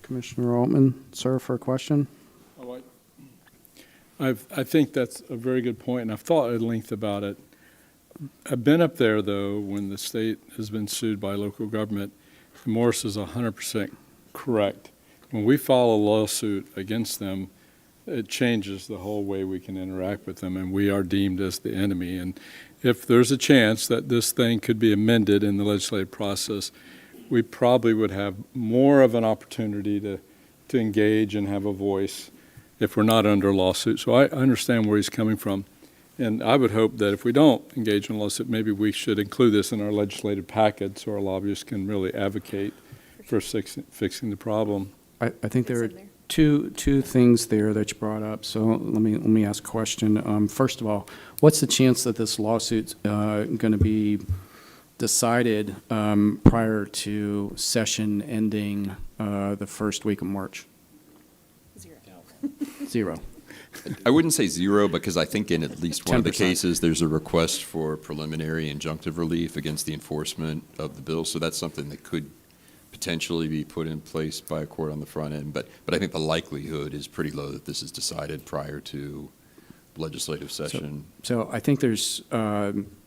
Commissioner Altman, sir, for a question? I think that's a very good point, and I've thought at length about it. I've been up there, though, when the state has been sued by local government. Morris is 100% correct. When we file a lawsuit against them, it changes the whole way we can interact with them, and we are deemed as the enemy. And if there's a chance that this thing could be amended in the legislative process, we probably would have more of an opportunity to engage and have a voice if we're not under a lawsuit. So I understand where he's coming from. And I would hope that if we don't engage in a lawsuit, maybe we should include this in our legislative packet so our lobbyists can really advocate for fixing the problem. I think there are two things there that you brought up. So let me ask a question. First of all, what's the chance that this lawsuit's going to be decided prior to session ending the first week of March? Zero. I wouldn't say zero, because I think in at least one of the 10%. cases, there's a request for preliminary injunctive relief against the enforcement of the bill. So that's something that could potentially be put in place by a court on the front end. But I think the likelihood is pretty low that this is decided prior to legislative session. So I think there's, then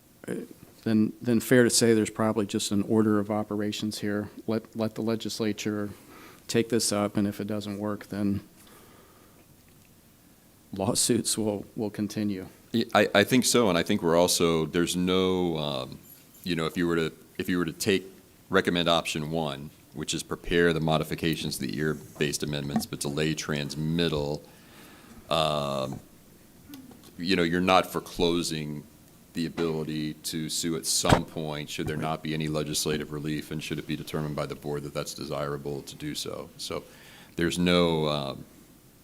fair to say there's probably just an order of operations here. Let the legislature take this up, and if it doesn't work, then lawsuits will continue. I think so, and I think we're also, there's no, if you were to recommend option one, which is prepare the modifications to the ear-based amendments, but delay transmittal, you're not foreclosing the ability to sue at some point should there not be any legislative relief, and should it be determined by the board that that's desirable to do so. So there's no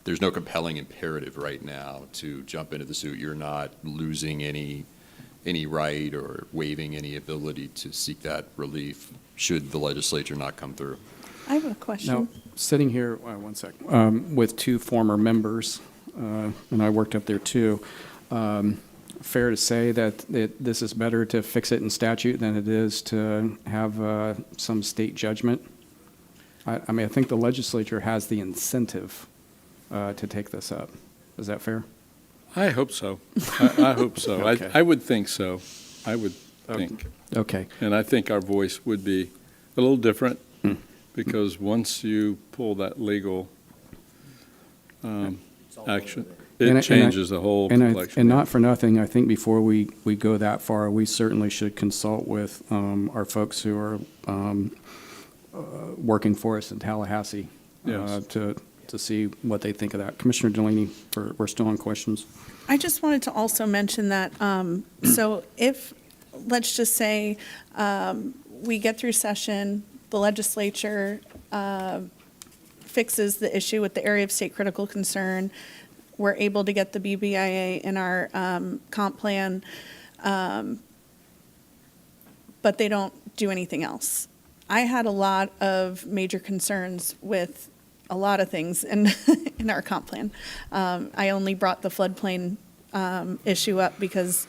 compelling imperative right now to jump into the suit. You're not losing any right or waiving any ability to seek that relief should the legislature not come through. I have a question. Now, sitting here, one second, with two former members, and I worked up there too, fair to say that this is better to fix it in statute than it is to have some state judgment? I mean, I think the legislature has the incentive to take this up. Is that fair? I hope so. I hope so. Okay. I would think so. I would think. Okay. And I think our voice would be a little different, because once you pull that legal action, it changes the whole complexion. And not for nothing, I think before we go that far, we certainly should consult with our folks who are working for us in Tallahassee to see what they think of that. Commissioner Delaney, we're still on questions. I just wanted to also mention that, so if, let's just say, we get through session, the legislature fixes the issue with the area of state critical concern, we're able to get the BBIA in our comp plan, but they don't do anything else. I had a lot of major concerns with a lot of things in our comp plan. I only brought the floodplain issue up because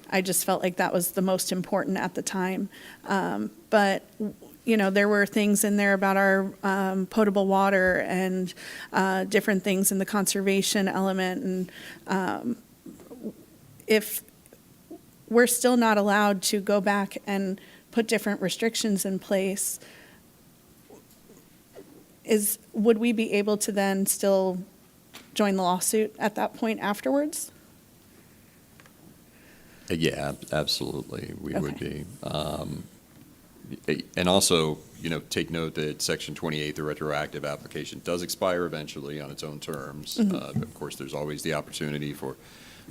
I just felt like that was the most important at the time. But there were things in there about our potable water and different things in the conservation element. And if we're still not allowed to go back and put different restrictions in place, would we be able to then still join the lawsuit at that point afterwards? Yeah, absolutely, we would be. And also, take note that Section 28, the retroactive application, does expire eventually on its own terms. Of course, there's always the opportunity for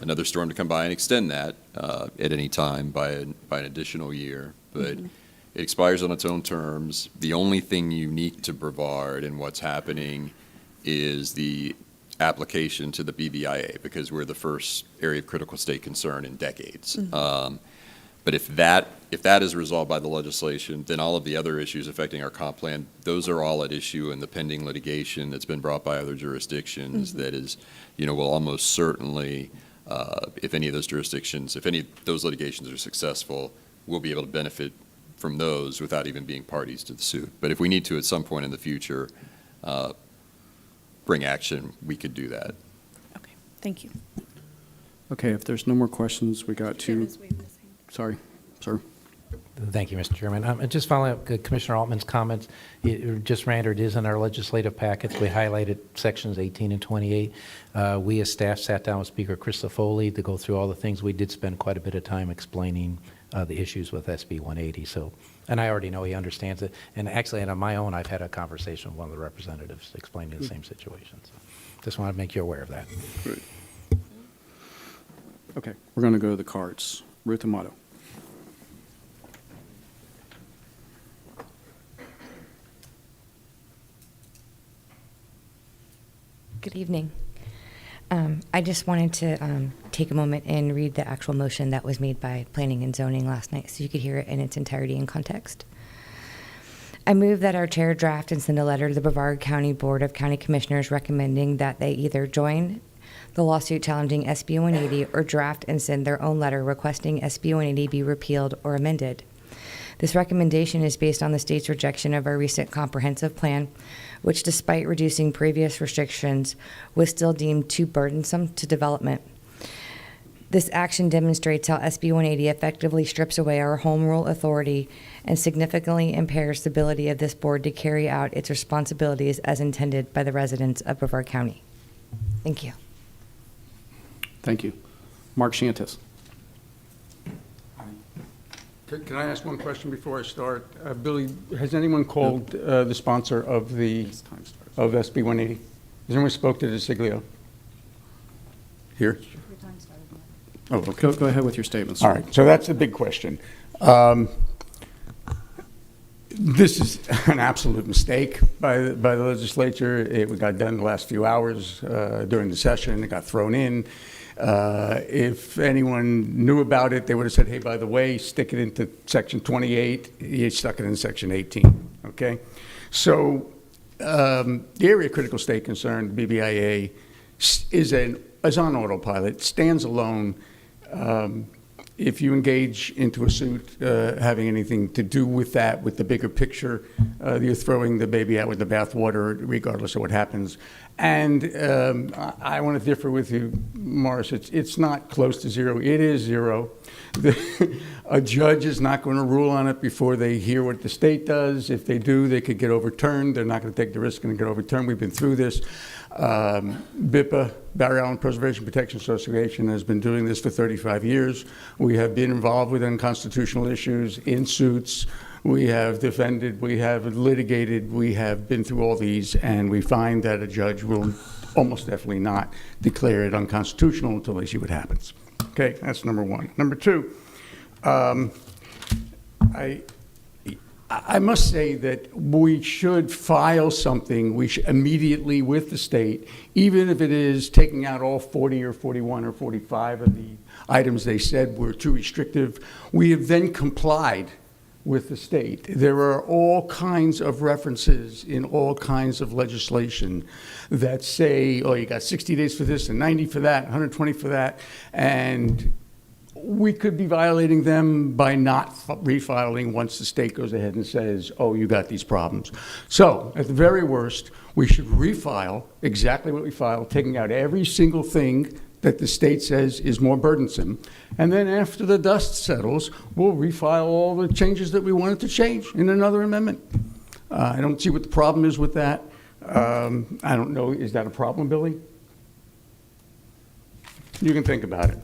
another storm to come by and extend that at any time by an additional year. But it expires on its own terms. The only thing unique to Brevard and what's happening is the application to the BBIA, because we're the first area of critical state concern in decades. But if that is resolved by the legislation, then all of the other issues affecting our comp plan, those are all at issue in the pending litigation that's been brought by other jurisdictions. That is, will almost certainly, if any of those jurisdictions, if any of those litigations are successful, we'll be able to benefit from those without even being parties to the suit. But if we need to at some point in the future bring action, we could do that. Okay, thank you. Okay, if there's no more questions, we got two. Sorry, sir. Thank you, Mr. Chairman. Just following up Commissioner Altman's comments, it just rendered is in our legislative packets. We highlighted sections 18 and 28. We as staff sat down with Speaker Krista Foley to go through all the things. We did spend quite a bit of time explaining the issues with SB 180. So, and I already know he understands it. And actually, and on my own, I've had a conversation with one of the representatives explaining the same situation. So, just wanted to make you aware of that. Great. Okay, we're going to go to the cards. Ruth Amato. Good evening. I just wanted to take a moment and read the actual motion that was made by Planning and Zoning last night so you could hear it in its entirety and context. I move that our chair draft and send a letter to the Brevard County Board of County Commissioners recommending that they either join the lawsuit challenging SB 180 or draft and send their own letter requesting SB 180 be repealed or amended. This recommendation is based on the state's rejection of our recent comprehensive plan, which, despite reducing previous restrictions, was still deemed too burdensome to development. This action demonstrates how SB 180 effectively strips away our home rule authority and significantly impairs the ability of this board to carry out its responsibilities as intended by the residents of Brevard County. Thank you. Thank you. Mark Shantis. Can I ask one question before I start? Billy, has anyone called the sponsor of SB 180? Has anyone spoke to DeSiglio? Here? Oh, okay. Go ahead with your statements. All right, so that's a big question. This is an absolute mistake by the legislature. It got done the last few hours during the session. It got thrown in. If anyone knew about it, they would have said, hey, by the way, stick it into Section 28. You stuck it in Section 18, okay? So the area of critical state concern, BBIA, is on autopilot, stands alone. If you engage into a suit having anything to do with that, with the bigger picture, you're throwing the baby out with the bathwater, regardless of what happens. And I want to differ with you, Morris. It's not close to zero. It is zero. A judge is not going to rule on it before they hear what the state does. If they do, they could get overturned. They're not going to take the risk and get overturned. We've been through this. BIPA, Barry Island Preservation Protection Association, has been doing this for 35 years. We have been involved with unconstitutional issues in suits. We have defended, we have litigated, we have been through all these, and we find that a judge will almost definitely not declare it unconstitutional until they see what happens. Okay, that's number one. Number two, I must say that we should file something immediately with the state, even if it is taking out all 40 or 41 or 45 of the items they said were too restrictive. We have then complied with the state. There are all kinds of references in all kinds of legislation that say, oh, you got 60 days for this and 90 for that, 120 for that, and we could be violating them by not refiling once the state goes ahead and says, oh, you got these problems. So at the very worst, we should refile exactly what we filed, taking out every single thing that the state says is more burdensome. And then after the dust settles, we'll refile all the changes that we wanted to change in another amendment. I don't see what the problem is with that. I don't know, is that a problem, Billy? You can think about it.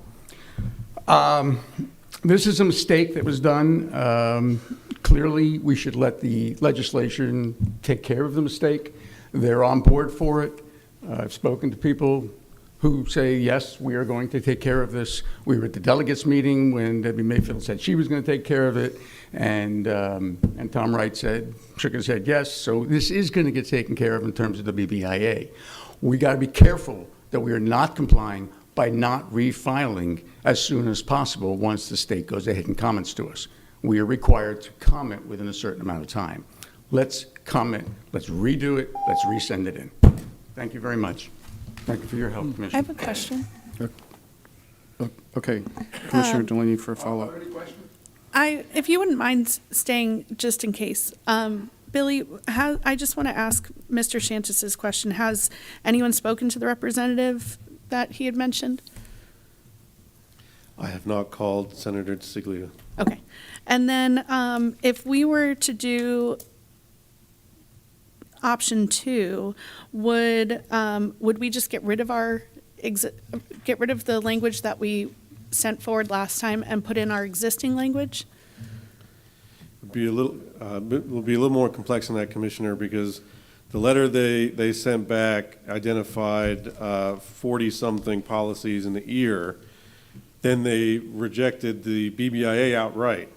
This is a mistake that was done. Clearly, we should let the legislation take care of the mistake. They're on board for it. I've spoken to people who say, yes, we are going to take care of this. We were at the delegates meeting when Debbie Mayfield said she was going to take care of it, and Tom Wright shook his head yes. So this is going to get taken care of in terms of the BBIA. We got to be careful that we are not complying by not refiling as soon as possible once the state goes ahead and comments to us. We are required to comment within a certain amount of time. Let's comment, let's redo it, let's resend it in. Thank you very much. Thank you for your help, Commissioner. I have a question. Okay, Commissioner Delaney for a follow-up. If you wouldn't mind staying just in case. Billy, I just want to ask Mr. Shantis's question. Has anyone spoken to the representative that he had mentioned? I have not called Senator DeSiglia. Okay. And then if we were to do option 2, would we just get rid of the language that we sent forward last time and put in our existing language? It will be a little more complex than that, Commissioner, because the letter they sent back identified 40-something policies in the ear. Then they rejected the BBIA outright.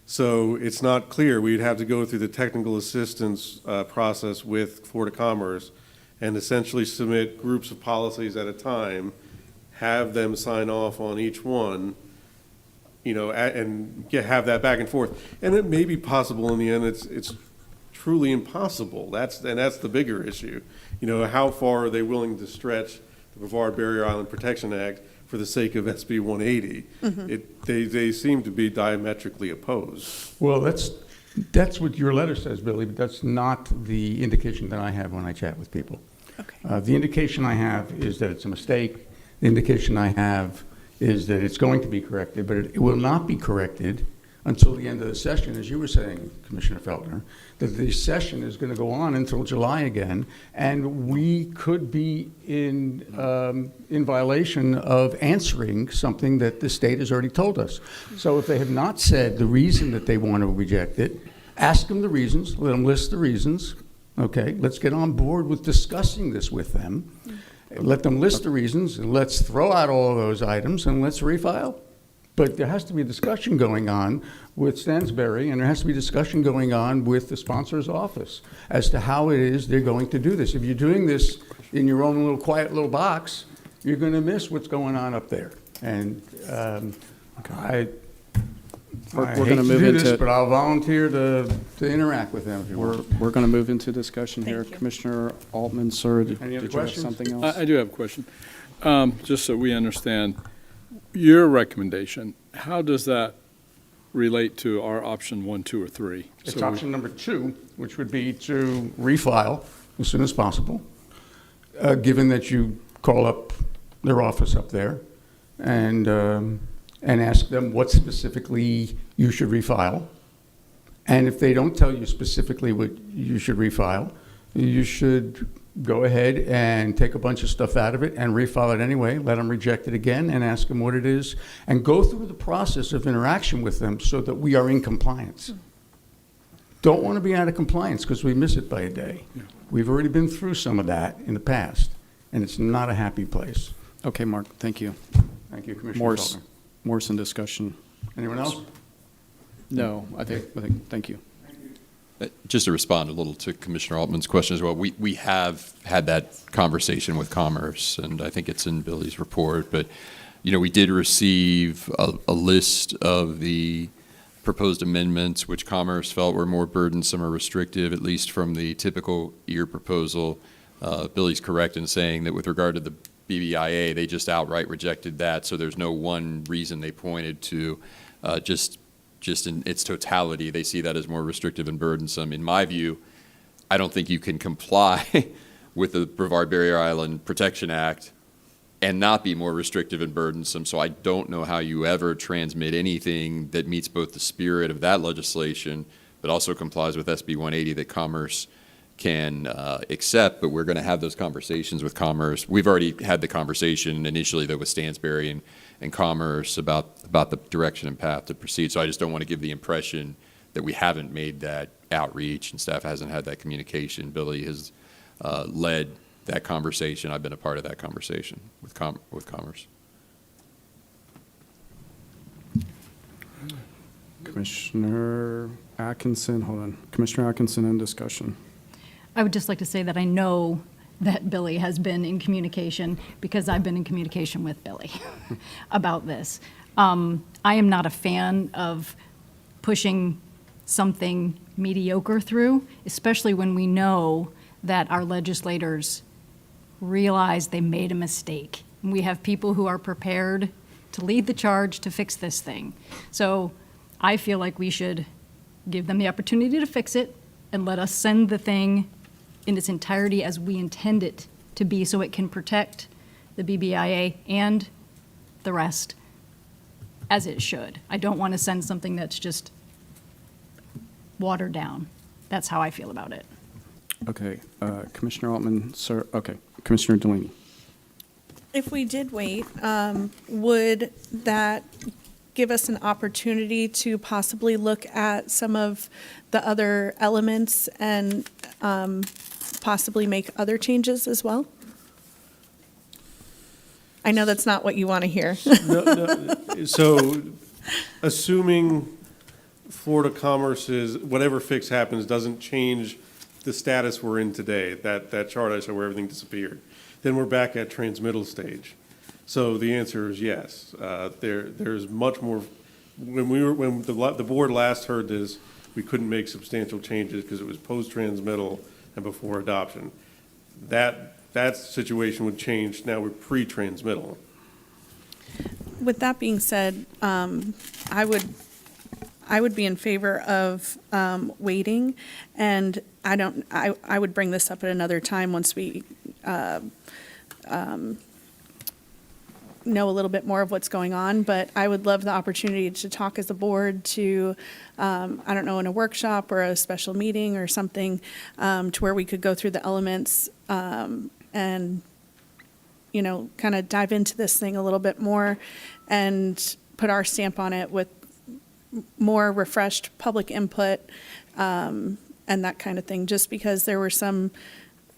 So it's not clear. We'd have to go through the technical assistance process with Florida Commerce and essentially submit groups of policies at a time, have them sign off on each one, and have that back and forth. And it may be possible in the end. It's truly impossible. That's the bigger issue. How far are they willing to stretch the Brevard Barrier Island Protection Act for the sake of SB 180? Mm-hmm. They seem to be diametrically opposed. Well, that's what your letter says, Billy, but that's not the indication that I have when I chat with people. Okay. The indication I have is that it's a mistake. The indication I have is that it's going to be corrected, but it will not be corrected until the end of the session, as you were saying, Commissioner Feltner, that the session is going to go on until July again, and we could be in violation of answering something that the state has already told us. So if they have not said the reason that they want to reject it, ask them the reasons, let them list the reasons, okay? Let's get on board with discussing this with them. Let them list the reasons, and let's throw out all of those items, and let's refile. But there has to be a discussion going on with Stansberry, and there has to be discussion going on with the sponsor's office as to how it is they're going to do this. If you're doing this in your own little quiet little box, you're going to miss what's going on up there. And I hate to do this, but I'll volunteer to interact with them if you want. We're going to move into discussion here. you. Commissioner Altman, sir, did Any you other have questions? something else? I do have a question. Just so we understand, your recommendation, how does that relate to our option 1, 2, or 3? It's option number 2, which would be to refile as soon as possible, given that you call up their office up there and ask them what specifically you should refile. And if they don't tell you specifically what you should refile, you should go ahead and take a bunch of stuff out of it and refile it anyway, let them reject it again and ask them what it is, and go through the process of interaction with them so that we are in compliance. Don't want to be out of compliance because we miss it by a day. Yeah. We've already been through some of that in the past, and it's not a happy place. Okay, Mark, thank you. Thank you, Commissioner Feltner. Morse in discussion. Anyone else? No, I think, thank you. Just to respond a little to Commissioner Altman's question as well, we have had that conversation with Commerce, and I think it's in Billy's report, but, we did receive a list of the proposed amendments which Commerce felt were more burdensome or restrictive, at least from the typical EAR proposal. Billy's correct in saying that with regard to the BBIA, they just outright rejected that, so there's no one reason they pointed to. Just in its totality, they see that as more restrictive and burdensome. In my view, I don't think you can comply with the Brevard Barrier Island Protection Act and not be more restrictive and burdensome. So I don't know how you ever transmit anything that meets both the spirit of that legislation, but also complies with SB 180 that Commerce can accept. But we're going to have those conversations with Commerce. We've already had the conversation initially, though, with Stansberry and Commerce about the direction and path to proceed. So I just don't want to give the impression that we haven't made that outreach and staff hasn't had that communication. Billy has led that conversation. I've been a part of that conversation with Commerce. Commissioner Atkinson, hold on. Commissioner Atkinson in discussion. I would just like to say that I know that Billy has been in communication because I've been in communication with Billy about this. I am not a fan of pushing something mediocre through, especially when we know that our legislators realize they made a mistake. And we have people who are prepared to lead the charge to fix this thing. So I feel like we should give them the opportunity to fix it and let us send the thing in its entirety as we intend it to be, so it can protect the BBIA and the rest as it should. I don't want to send something that's just watered down. That's how I feel about it. Okay, Commissioner Altman, sir. Okay, Commissioner Delaney. If we did wait, would that give us an opportunity to possibly look at some of the other elements and possibly make other changes as well? I know that's not what you want to hear. No. So, assuming Florida Commerce's, whatever fix happens doesn't change the status we're in today, that chart I showed where everything disappeared, then we're back at transmittal stage. So the answer is yes. There's much more. When the board last heard this, we couldn't make substantial changes because it was post-transmittal and before adoption. That situation would change. Now we're pre-transmittal. With that being said, I would be in favor of waiting, and I would bring this up at another time once we know a little bit more of what's going on. But I would love the opportunity to talk as a board to, I don't know, in a workshop or a special meeting or something, to where we could go through the elements and, kind of dive into this thing a little bit more and put our stamp on it with more refreshed public input and that kind of thing, just because there were some,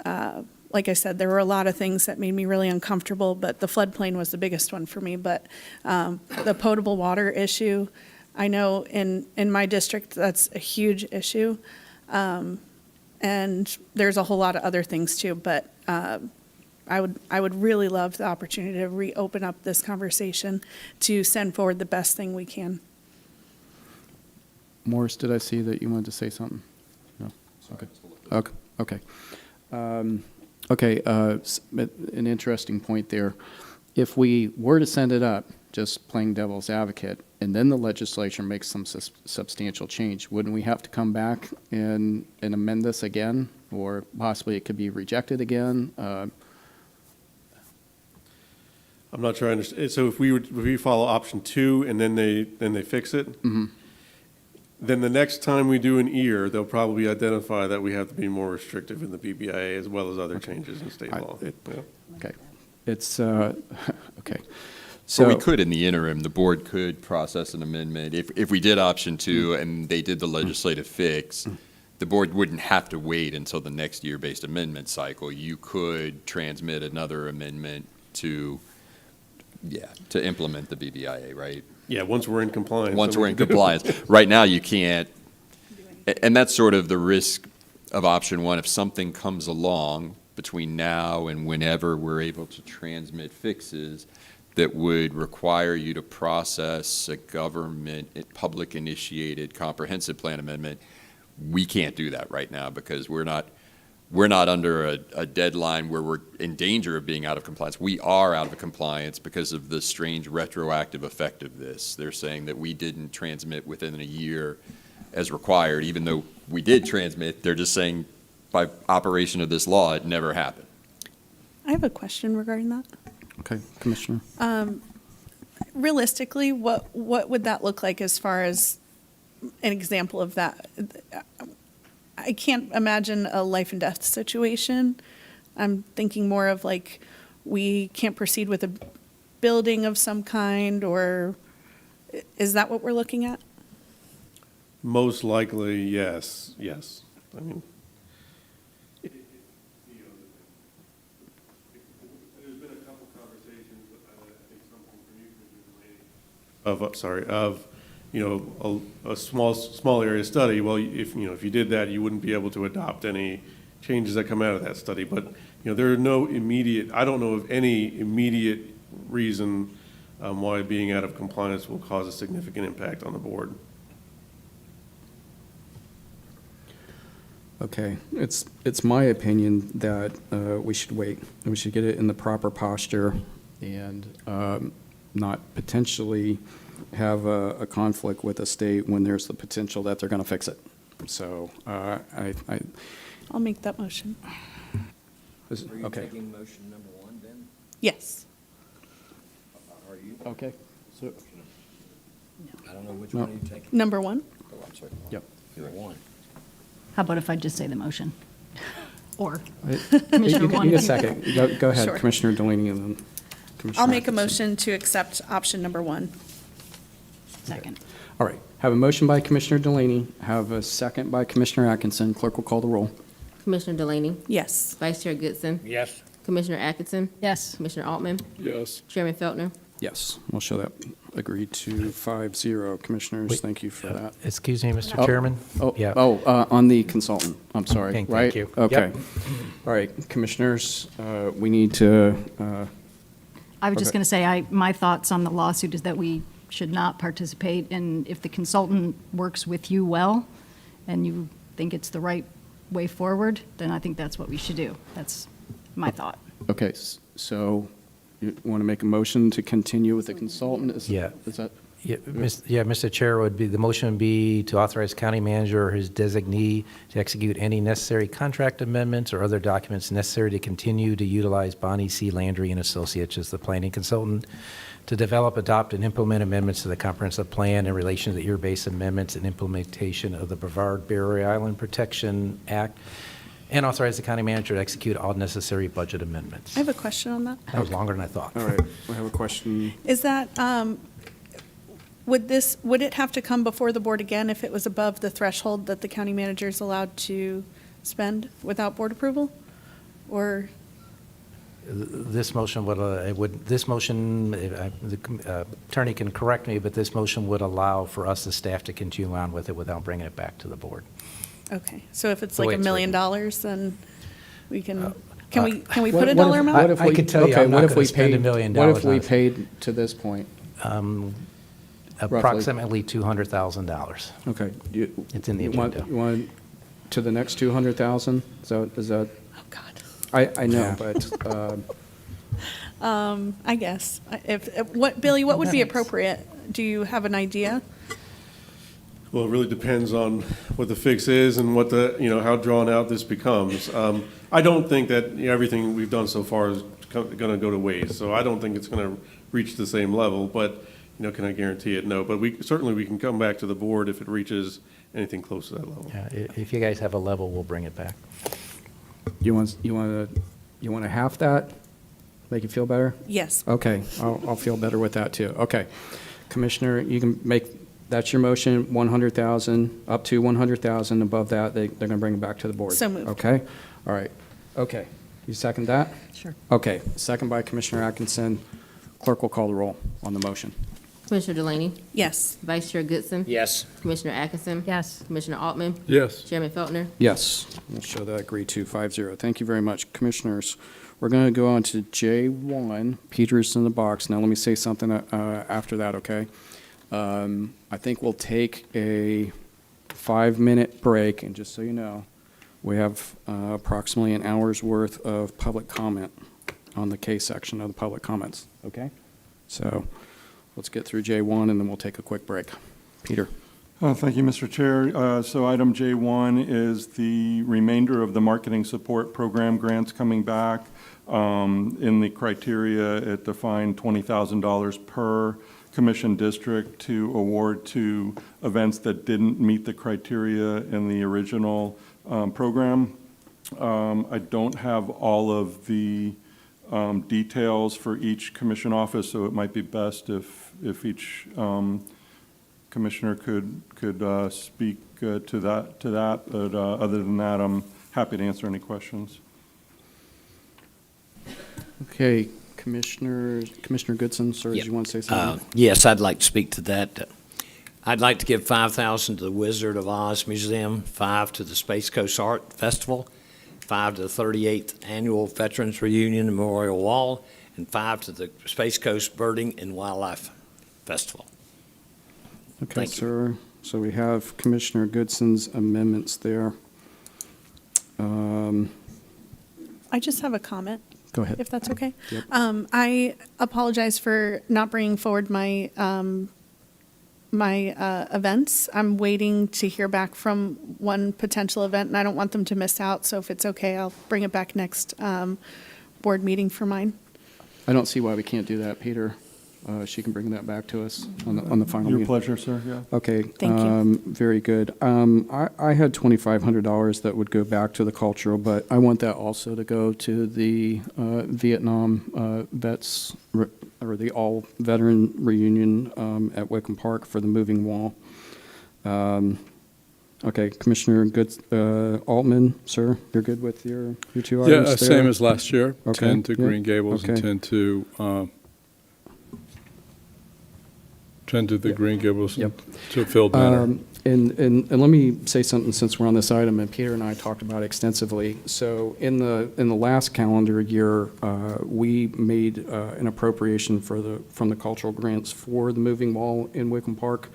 like I said, there were a lot of things that made me really uncomfortable, but the floodplain was the biggest one for me. But the potable water issue, I know in my district, that's a huge issue. And there's a whole lot of other things too, but I would really love the opportunity to reopen up this conversation to send forward the best thing we can. Morris, did I see that you wanted to say something? No? Okay. Okay. Okay, an interesting point there. If we were to send it up, just playing devil's advocate, and then the legislature makes some substantial change, wouldn't we have to come back and amend this again? Or possibly it could be rejected again? I'm not sure I understand. So if we follow option 2 and then they fix it, mm-hmm. Then the next time we do an EAR, they'll probably identify that we have to be more restrictive in the BBIA as well as other changes in state law. Okay. It's, okay. So we could, in the interim, the board could process an amendment. If we did option 2 and they did the legislative fix, the board wouldn't have to wait until the next year-based amendment cycle. You could transmit another amendment to implement the BBIA, right? Yeah, once we're in compliance. Once we're in compliance. Right now, you can't, and that's sort of the risk of option 1. If something comes along between now and whenever we're able to transmit fixes that would require you to process a government, public-initiated comprehensive plan amendment, we can't do that right now because we're not under a deadline where we're in danger of being out of compliance. We are out of compliance because of the strange retroactive effect of this. They're saying that we didn't transmit within a year as required, even though we did transmit. They're just saying by operation of this law, it never happened. I have a question regarding that. Okay, Commissioner. Realistically, what would that look like as far as an example of that? I can't imagine a life and death situation. I'm thinking more of like, we can't proceed with a building of some kind, or is that what we're looking at? Most likely, yes, yes. I mean, there's been a couple conversations, I think something from you, of a small area study. Well, if you did that, you wouldn't be able to adopt any changes that come out of that study. But there are no immediate. I don't know of any immediate reason why being out of compliance will cause a significant impact on the board. Okay, it's my opinion that we should wait. We should get it in the proper posture and not potentially have a conflict with a state when there's the potential that they're going to fix it. So I'll make that motion. Are you okay. taking motion number 1 then? Yes. Are you? Okay. So, I don't know which one you take. Number 1? Oh, I'm sorry. Yep. You're 1. How about if I just say the motion? Or you Commissioner get one. a second. Go ahead, Sure. Commissioner Delaney, and then Commissioner I'll make a Atkinson. motion to accept option number 1. Second. All right. Have a motion by Commissioner Delaney. Have a second by Commissioner Atkinson. Clerk will call the roll. Commissioner Delaney, Yes. Vice Chair Goodson, Yes. Commissioner Atkinson, Yes. Commissioner Altman, Yes. Chairman Feltner. Yes, we'll show that agreed to 5-0. Commissioners, Wait, thank you for that. Excuse me, Mr. Chairman? Yeah. On the consultant, I'm sorry, Thank right? you. Okay. Yep. All right, Commissioners, we need to, I was just Okay. going to say, my thoughts on the lawsuit is that we should not participate, and if the consultant works with you well, and you think it's the right way forward, then I think that's what we should do. That's my thought. okay, so you want to make a motion to continue with the consultant? Is that? Yeah, Mr. Chair, the motion would be to authorize county manager or his designee to execute any necessary contract amendments or other documents necessary to continue to utilize Bonnie C. Landry and Associates as the planning consultant to develop, adopt, and implement amendments to the comprehensive plan in relation to the ear-based amendments and implementation of the Brevard Barrier Island Protection Act, and authorize the county manager to execute all necessary budget amendments. I have a question on that. That was longer than I thought. All right, we have a question. Is that, would it have to come before the board again if it was above the threshold that the county manager is allowed to spend without board approval? Or, This motion the attorney can correct me, but this motion would allow for us, the staff, to continue on with it without bringing it back to the board. okay, so if it's The like way $1 it's million, then we can we put What- a what dollar if- amount? what if I we- could tell you okay, I'm what not if gonna we spend paid- $1 million What if on we it. paid to this point? Approximately $200,000. Okay. It's in the You agenda. want to the next 200,000? Is that? Oh, God. I know, Yeah. but, I guess. Billy, what would be appropriate? Do you have an idea? Well, it really depends on what the fix is and what how drawn out this becomes. I don't think that everything we've done so far is going to go to waste, so I don't think it's going to reach the same level, but, can I guarantee it? No, but we can come back to the board if it reaches anything close to that level. Yeah, if you guys have a level, we'll bring it back. you want to half that? Make you feel better? Yes. Okay, I'll feel better with that too. Okay. Commissioner, you can make, that's your motion, 100,000, up to 100,000. Above that, they're going to bring it back to the board. So moved. Okay? All right. Okay. You second that? Sure. Okay. Second by Commissioner Atkinson. Clerk will call the roll on the motion. Commissioner Delaney, Yes. Vice Chair Goodson, Yes. Commissioner Atkinson, Yes. Commissioner Altman, Yes. Chairman Feltner. Yes, we'll show that agreed to 5-0. Thank you very much, Commissioners. We're going to go on to J1, Peter's in the box. Now, let me say something after that, okay? I think we'll take a 5-minute break, and just so you know, we have approximately an hour's worth of public comment on the K section of the public comments, okay? So let's get through J1, and then we'll take a quick break. Peter. Thank you, Mr. Chair. So item J1 is the remainder of the marketing support program grants coming back. In the criteria, it defined $20,000 per commission district to award to events that didn't meet the criteria in the original program. I don't have all of the details for each commission office, so it might be best if each commissioner could speak to that. But other than that, I'm happy to answer any questions. Okay, Commissioner Goodson, sir, did you want to say something? Yes, I'd like to speak to that. I'd like to give $5,000 to the Wizard of Oz Museum, $5,000 to the Space Coast Art Festival, $5,000 to the 38th Annual Veterans Reunion Memorial Wall, and $5,000 to the Space Coast Birding and Wildlife Festival. Okay, Thank you. sir. So we have Commissioner Goodson's amendments there. I just have a comment. Go ahead. If that's okay. Yep. I apologize for not bringing forward my events. I'm waiting to hear back from one potential event, and I don't want them to miss out. So if it's okay, I'll bring it back next board meeting for mine. I don't see why we can't do that, Peter. She can bring that back to us on the final Your meeting. pleasure, sir, yeah. Okay. Thank you. Very good. I had $2,500 that would go back to the cultural, but I want that also to go to the Vietnam vets, or the all-veteran reunion at Wickham Park for the moving wall. Okay, Commissioner Altman, sir, you're good with your two items Yeah, there? same as last year. Okay, 10 to yeah, Green Gables and okay. 10 to the Green Gables and to Field Manor. And let me say something since we're on this item, and Peter and I talked about it extensively. So in the last calendar year, we made an appropriation from the cultural grants for the moving wall in Wickham Park.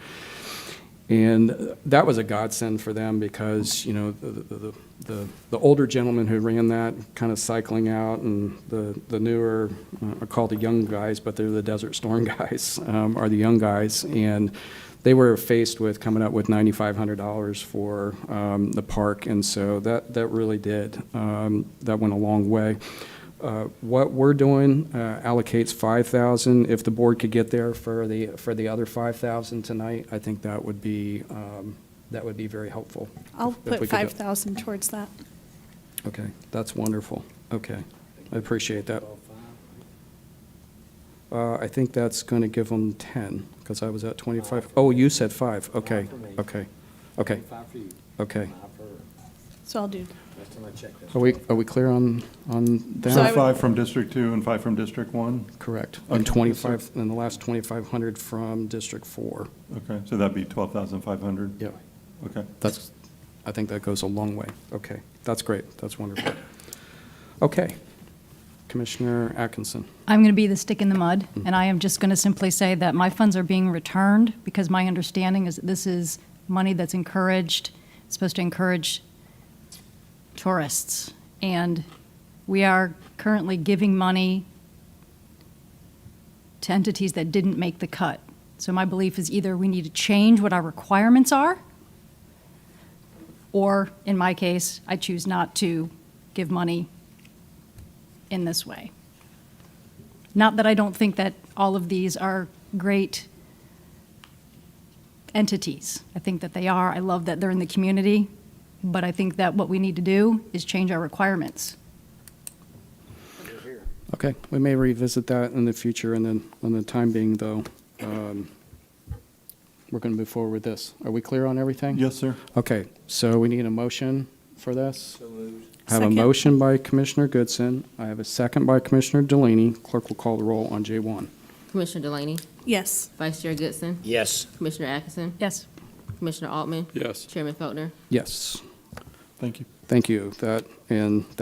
And that was a godsend for them because, you know, the older gentleman who ran that kind of cycling out, and the newer, are called the young guys, but they're the Desert Storm guys, are the young guys. And they were faced with coming up with $9,500 for the park. And so that really did. That went a long way. What we're doing allocates $5,000. If the board could get there for the other $5,000 tonight, I think that would be very helpful. I'll If we put could do- 5,000 towards that. Okay, that's wonderful. Okay, I appreciate that. I think that's going to give them 10 because I was at 25. Oh, you said 5. Okay, okay, okay, okay. So I'll do. Are we clear on that? So I would- 5 from District 2 and 5 from District 1? Correct. Okay, And yes, 25, sir. and the last 2,500 from District 4. Okay, so that'd be 12,500? Yeah. Okay. I think that goes a long way. Okay, that's great. That's wonderful. Okay, Commissioner Atkinson. I'm going to be the stick in the mud, and I am just going to simply say that my funds are being returned because my understanding is that this is money that's encouraged, it's supposed to encourage tourists. And we are currently giving money to entities that didn't make the cut. So my belief is either we need to change what our requirements are, or in my case, I choose not to give money in this way. Not that I don't think that all of these are great entities. I think that they are. I love that they're in the community, but I think that what we need to do is change our requirements. Okay, we may revisit that in the future, and then on the time being, though, we're going to move forward with this. Are we clear on everything? Yes, sir. Okay, so we need a motion for this. So moved. I have a Second. motion by Commissioner Goodson. I have a second by Commissioner Delaney. Clerk will call the roll on J1. Commissioner Delaney, Yes. Vice Chair Goodson, Yes. Commissioner Atkinson, Yes. Commissioner Altman, Yes. Chairman Faulkner. Yes. Thank you. Thank you. That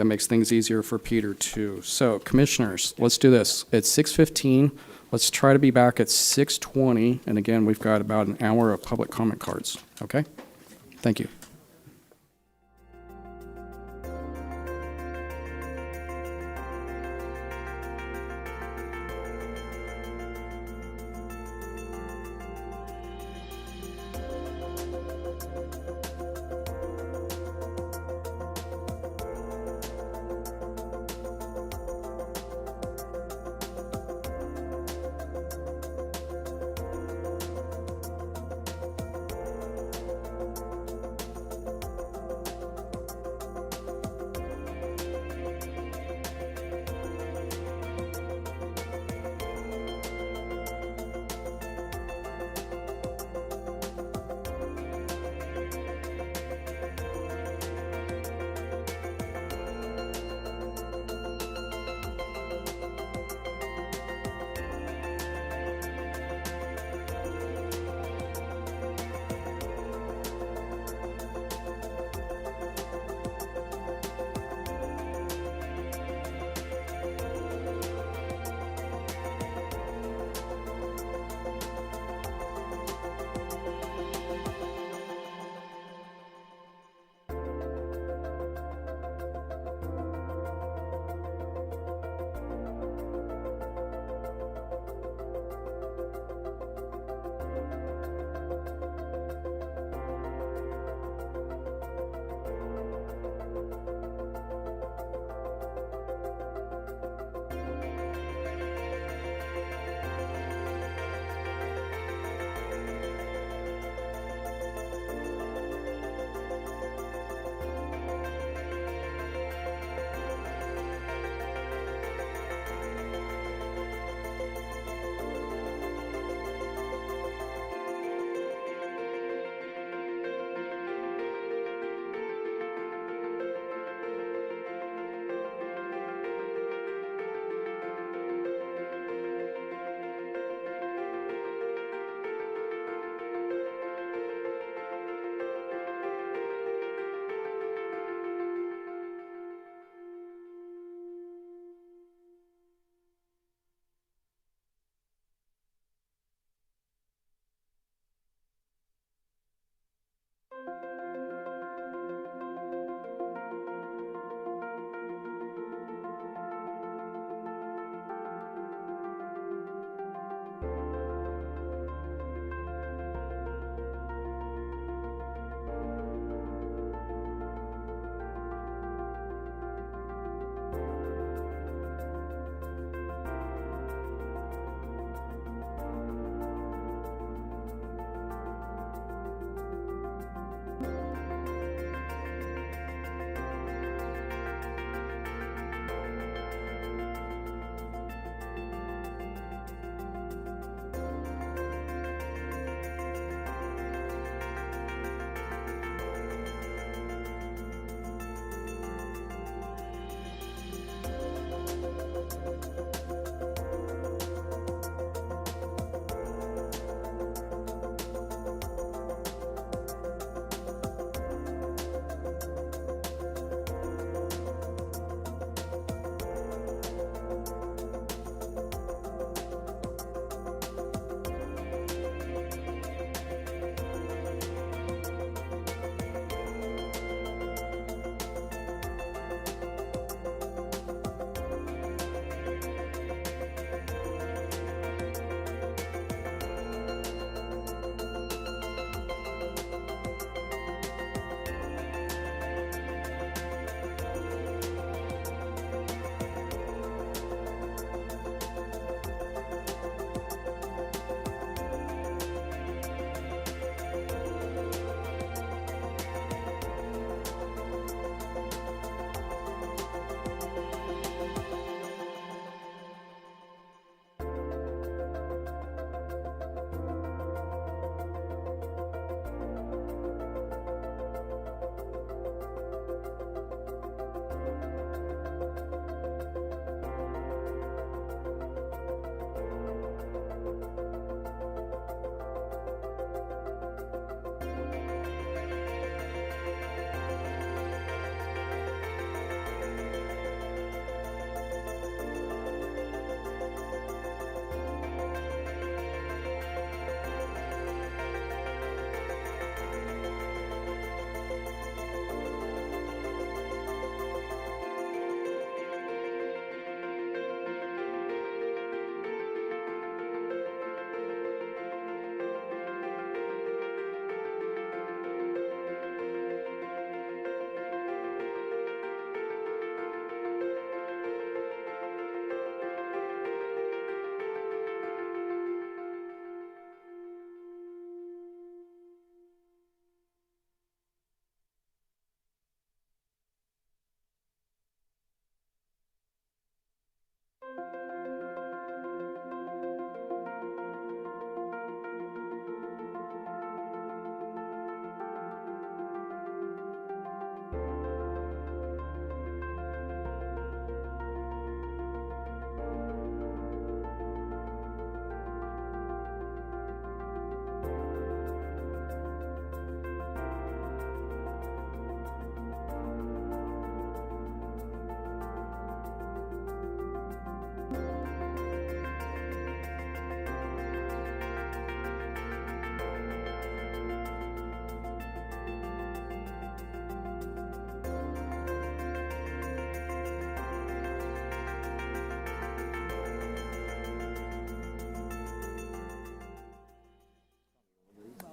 makes things easier for Peter, too. So, commissioners, let's do this. It's 6:15. Let's try to be back at 6:20. And again, we've got about an hour of public comment cards. Okay? Thank you.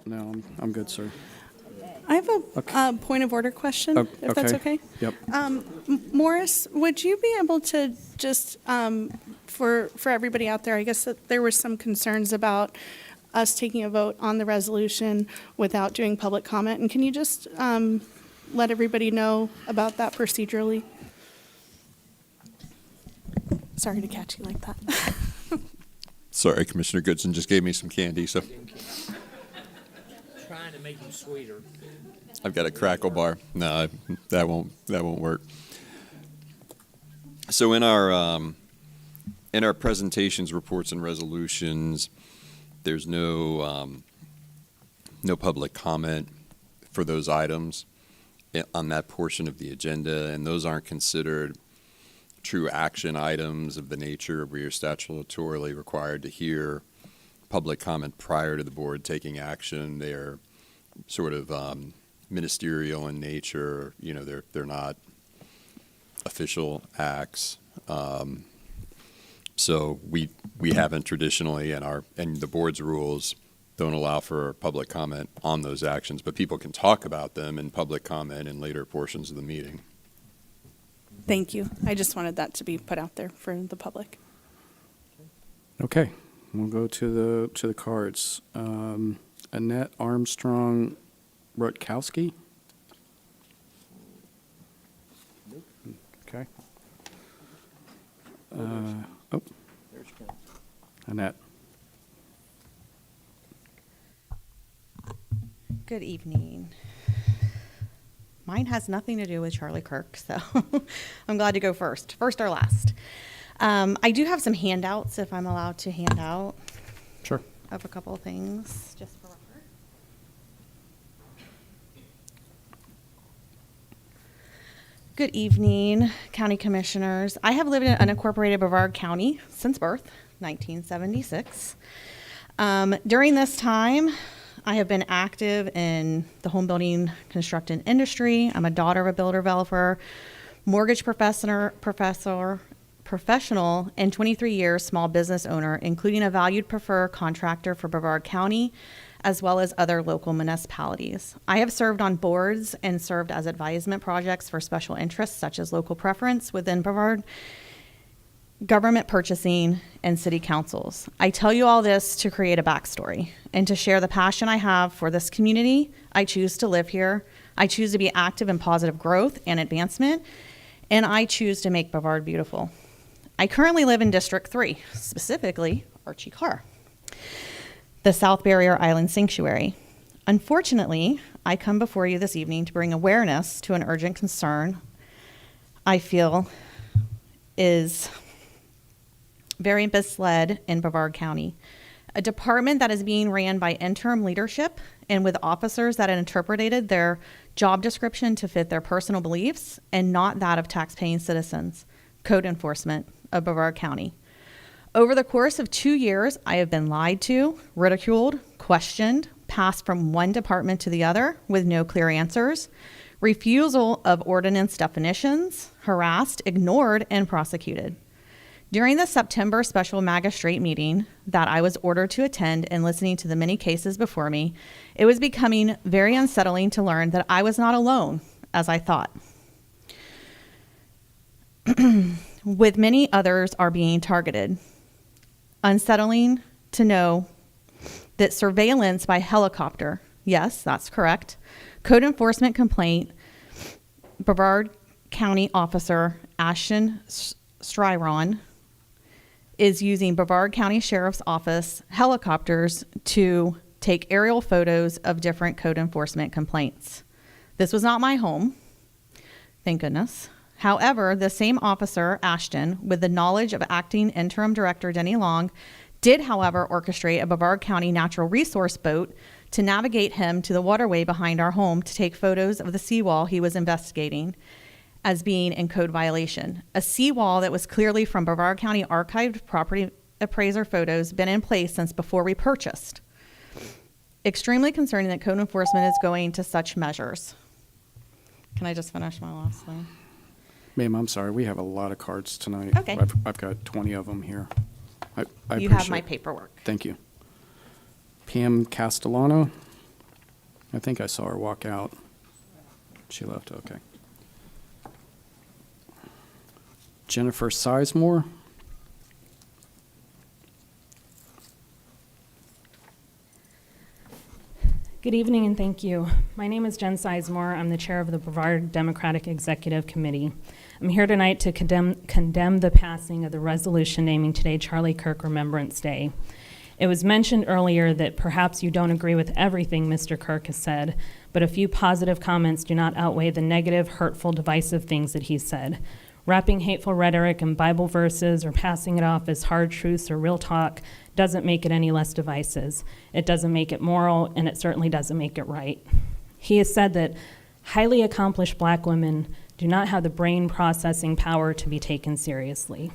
No, I'm good, sir. I have a point of order question, if that's okay. Yep. Morris, would you be able to just, for everybody out there, I guess that there were some concerns about us taking a vote on the resolution without doing public comment, and can you just let everybody know about that procedurally? Sorry to catch you like that. Sorry, Commissioner Goodson just gave me some candy, so Trying to make him sweeter. I've got a crackle bar. No, that won't work. So in our presentations, reports, and resolutions, there's no public comment for those items on that portion of the agenda, and those aren't considered true action items of the nature where you're statutorily required to hear public comment prior to the board taking action. They're sort of ministerial in nature. You know, they're not official acts. So we haven't traditionally, and the board's rules don't allow for public comment on those actions, but people can talk about them in public comment in later portions of the meeting. Thank you. I just wanted that to be put out there for the public. Okay, we'll go to the cards. Annette Armstrong Rutkowski. Okay. Annette. Good evening. Mine has nothing to do with Charlie Kirk, so I'm glad to go first or last. I do have some handouts, if I'm allowed to hand out. Sure. Of a couple of things, just for record. Good evening, County Commissioners. I have lived in unincorporated Brevard County since birth, 1976. During this time, I have been active in the home building construction industry. I'm a daughter of a builder developer, mortgage professional, and 23 years small business owner, including a valued preferred contractor for Brevard County, as well as other local municipalities. I have served on boards and served as advisement projects for special interests such as local preference within Brevard, government purchasing, and city councils. I tell you all this to create a backstory and to share the passion I have for this community. I choose to live here. I choose to be active in positive growth and advancement, and I choose to make Brevard beautiful. I currently live in District 3, specifically Archie Carr, the South Barrier Island Sanctuary. Unfortunately, I come before you this evening to bring awareness to an urgent concern I feel is very misled in Brevard County. A department that is being ran by interim leadership and with officers that have interpreted their job description to fit their personal beliefs and not that of tax-paying citizens. Code enforcement of Brevard County. Over the course of 2 years, I have been lied to, ridiculed, questioned, passed from one department to the other with no clear answers, refusal of ordinance definitions, harassed, ignored, and prosecuted. During the September special magistrate meeting that I was ordered to attend and listening to the many cases before me, it was becoming very unsettling to learn that I was not alone, as I thought. With many others are being targeted. Unsettling to know that surveillance by helicopter, yes, that's correct, code enforcement complaint, Brevard County Officer Ashton Stryron is using Brevard County Sheriff's Office helicopters to take aerial photos of different code enforcement complaints. This was not my home, thank goodness. However, the same officer, Ashton, with the knowledge of acting interim director Denny Long, did, however, orchestrate a Brevard County natural resource boat to navigate him to the waterway behind our home to take photos of the seawall he was investigating as being in code violation. A seawall that was clearly from Brevard County archived property appraiser photos been in place since before we purchased. Extremely concerning that code enforcement is going to such measures. Can I just finish my last line? Ma'am, I'm sorry. We have a lot of cards tonight. Okay. I've got 20 of them here. I You have appreciate my it. paperwork. Thank you. Pam Castellano. I think I saw her walk out. She left, okay. Jennifer Sizemore. Good evening and thank you. My name is Jen Sizemore. I'm the chair of the Brevard Democratic Executive Committee. I'm here tonight to condemn the passing of the resolution naming today Charlie Kirk Remembrance Day. It was mentioned earlier that perhaps you don't agree with everything Mr. Kirk has said, but a few positive comments do not outweigh the negative, hurtful, divisive things that he said. Wrapping hateful rhetoric in Bible verses or passing it off as hard truths or real talk doesn't make it any less divisive. It doesn't make it moral, and it certainly doesn't make it right. He has said that highly accomplished black women do not have the brain processing power to be taken seriously.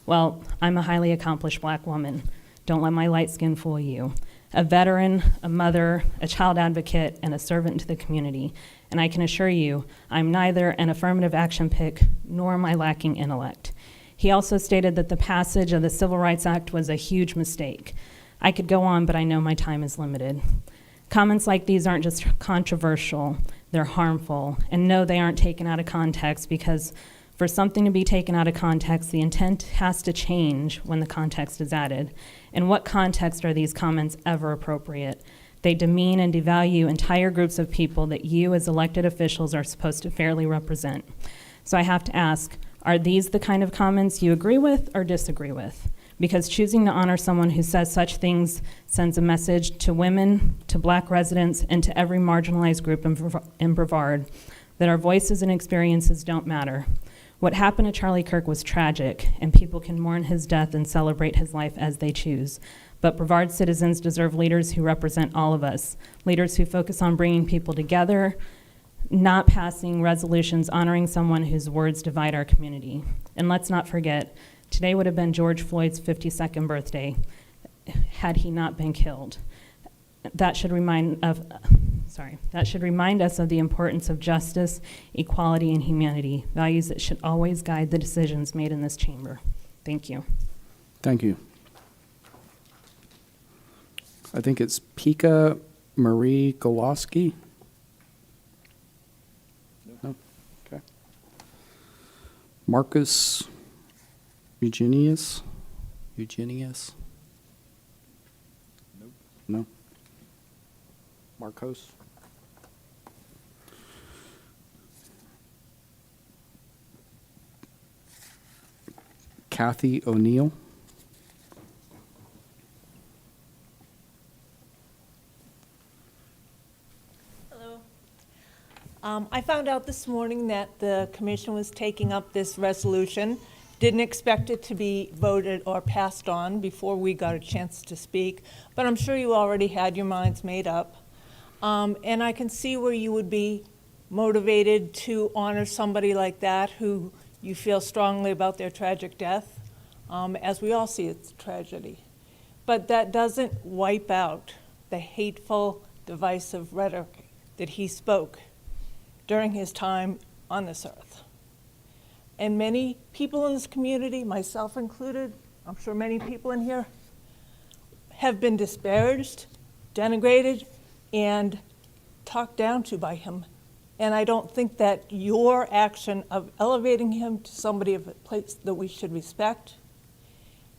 Well, I'm a highly accomplished black woman. Don't let my light skin fool you. A veteran, a mother, a child advocate, and a servant to the community. And I can assure you, I'm neither an affirmative action pick nor am I lacking intellect. He also stated that the passage of the Civil Rights Act was a huge mistake. I could go on, but I know my time is limited. Comments like these aren't just controversial, they're harmful. And no, they aren't taken out of context, because for something to be taken out of context, the intent has to change when the context is added. In what context are these comments ever appropriate? They demean and devalue entire groups of people that you as elected officials are supposed to fairly represent. So I have to ask, are these the kind of comments you agree with or disagree with? Because choosing to honor someone who says such things sends a message to women, to black residents, and to every marginalized group in Brevard that our voices and experiences don't matter. What happened to Charlie Kirk was tragic, and people can mourn his death and celebrate his life as they choose. But Brevard citizens deserve leaders who represent all of us, leaders who focus on bringing people together, not passing resolutions honoring someone whose words divide our community. And let's not forget, today would have been George Floyd's 52nd birthday had he not been killed. That should remind us of the importance of justice, equality, and humanity, values that should always guide the decisions made in this chamber. Thank you. Thank you. I think it's Pika Marie Goloski. No? Okay. Marcus Eugenius? Nope. No? Marcos? Kathy O'Neill? I found out this morning that the commission was taking up this resolution. Didn't expect it to be voted or passed on before we got a chance to speak, but I'm sure you already had your minds made up. And I can see where you would be motivated to honor somebody like that who you feel strongly about their tragic death, as we all see it's a tragedy. But that doesn't wipe out the hateful, divisive rhetoric that he spoke during his time on this earth. And many people in this community, myself included, I'm sure many people in here, have been disparaged, denigrated, and talked down to by him. And I don't think that your action of elevating him to somebody of a place that we should respect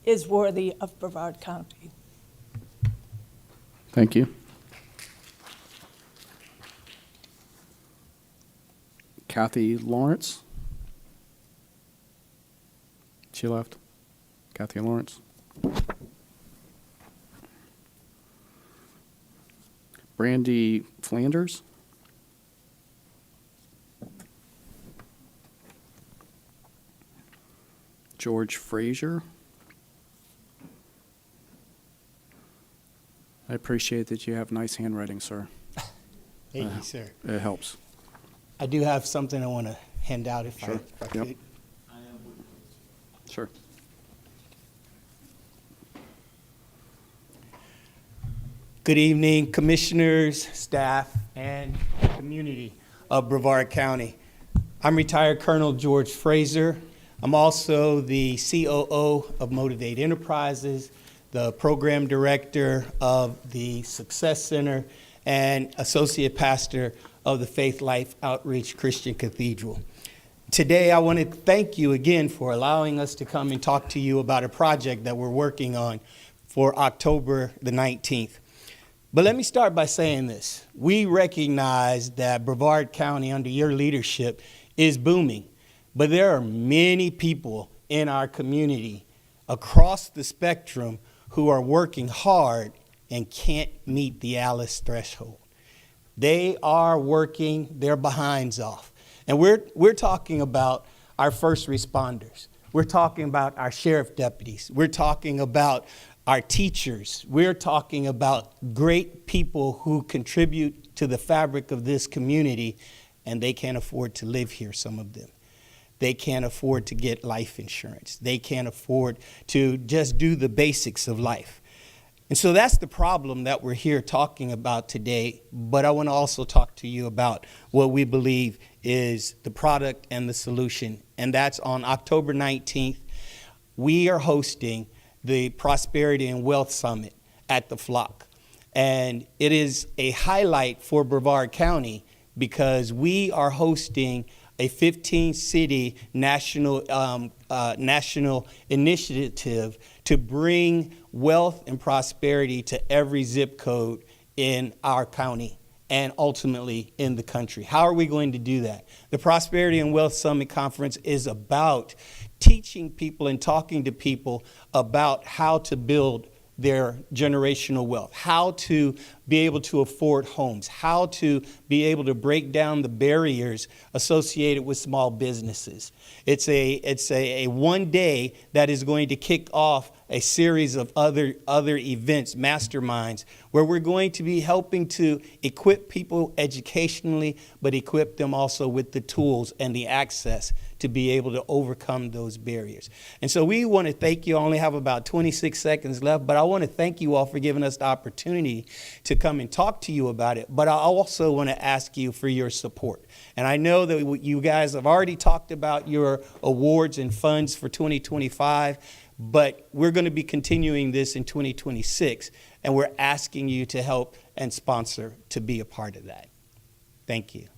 is worthy of Brevard County. Thank you. Kathy Lawrence? She left. Kathy Lawrence. Brandy Flanders? George Frazier? I appreciate that you have nice handwriting, sir. Thank you, sir. It helps. I do have something I want to hand out if Sure. I Yep. could. Sure. Good evening, commissioners, staff, and community of Brevard County. I'm retired Colonel George Frazier. I'm also the COO of Motivate Enterprises, the program director of the Success Center, and associate pastor of the Faith Life Outreach Christian Cathedral. Today, I want to thank you again for allowing us to come and talk to you about a project that we're working on for October the 19th. But let me start by saying this. We recognize that Brevard County, under your leadership, is booming. But there are many people in our community across the spectrum who are working hard and can't meet the ALICE threshold. They are working their behinds off. And we're talking about our first responders. We're talking about our sheriff deputies. We're talking about our teachers. We're talking about great people who contribute to the fabric of this community, and they can't afford to live here, some of them. They can't afford to get life insurance. They can't afford to just do the basics of life. And so that's the problem that we're here talking about today. But I want to also talk to you about what we believe is the product and the solution. And that's on October 19th. We are hosting the Prosperity and Wealth Summit at the Flock. And it is a highlight for Brevard County because we are hosting a 15-city national initiative to bring wealth and prosperity to every zip code in our county and ultimately in the country. How are we going to do that? The Prosperity and Wealth Summit Conference is about teaching people and talking to people about how to build their generational wealth, how to be able to afford homes, how to be able to break down the barriers associated with small businesses. It's a one day that is going to kick off a series of other events, masterminds, where we're going to be helping to equip people educationally, but equip them also with the tools and the access to be able to overcome those barriers. And so we want to thank you. I only have about 26 seconds left, but I want to thank you all for giving us the opportunity to come and talk to you about it. But I also want to ask you for your support. And I know that you guys have already talked about your awards and funds for 2025, but we're going to be continuing this in 2026, and we're asking you to help and sponsor to be a part of that. Thank you.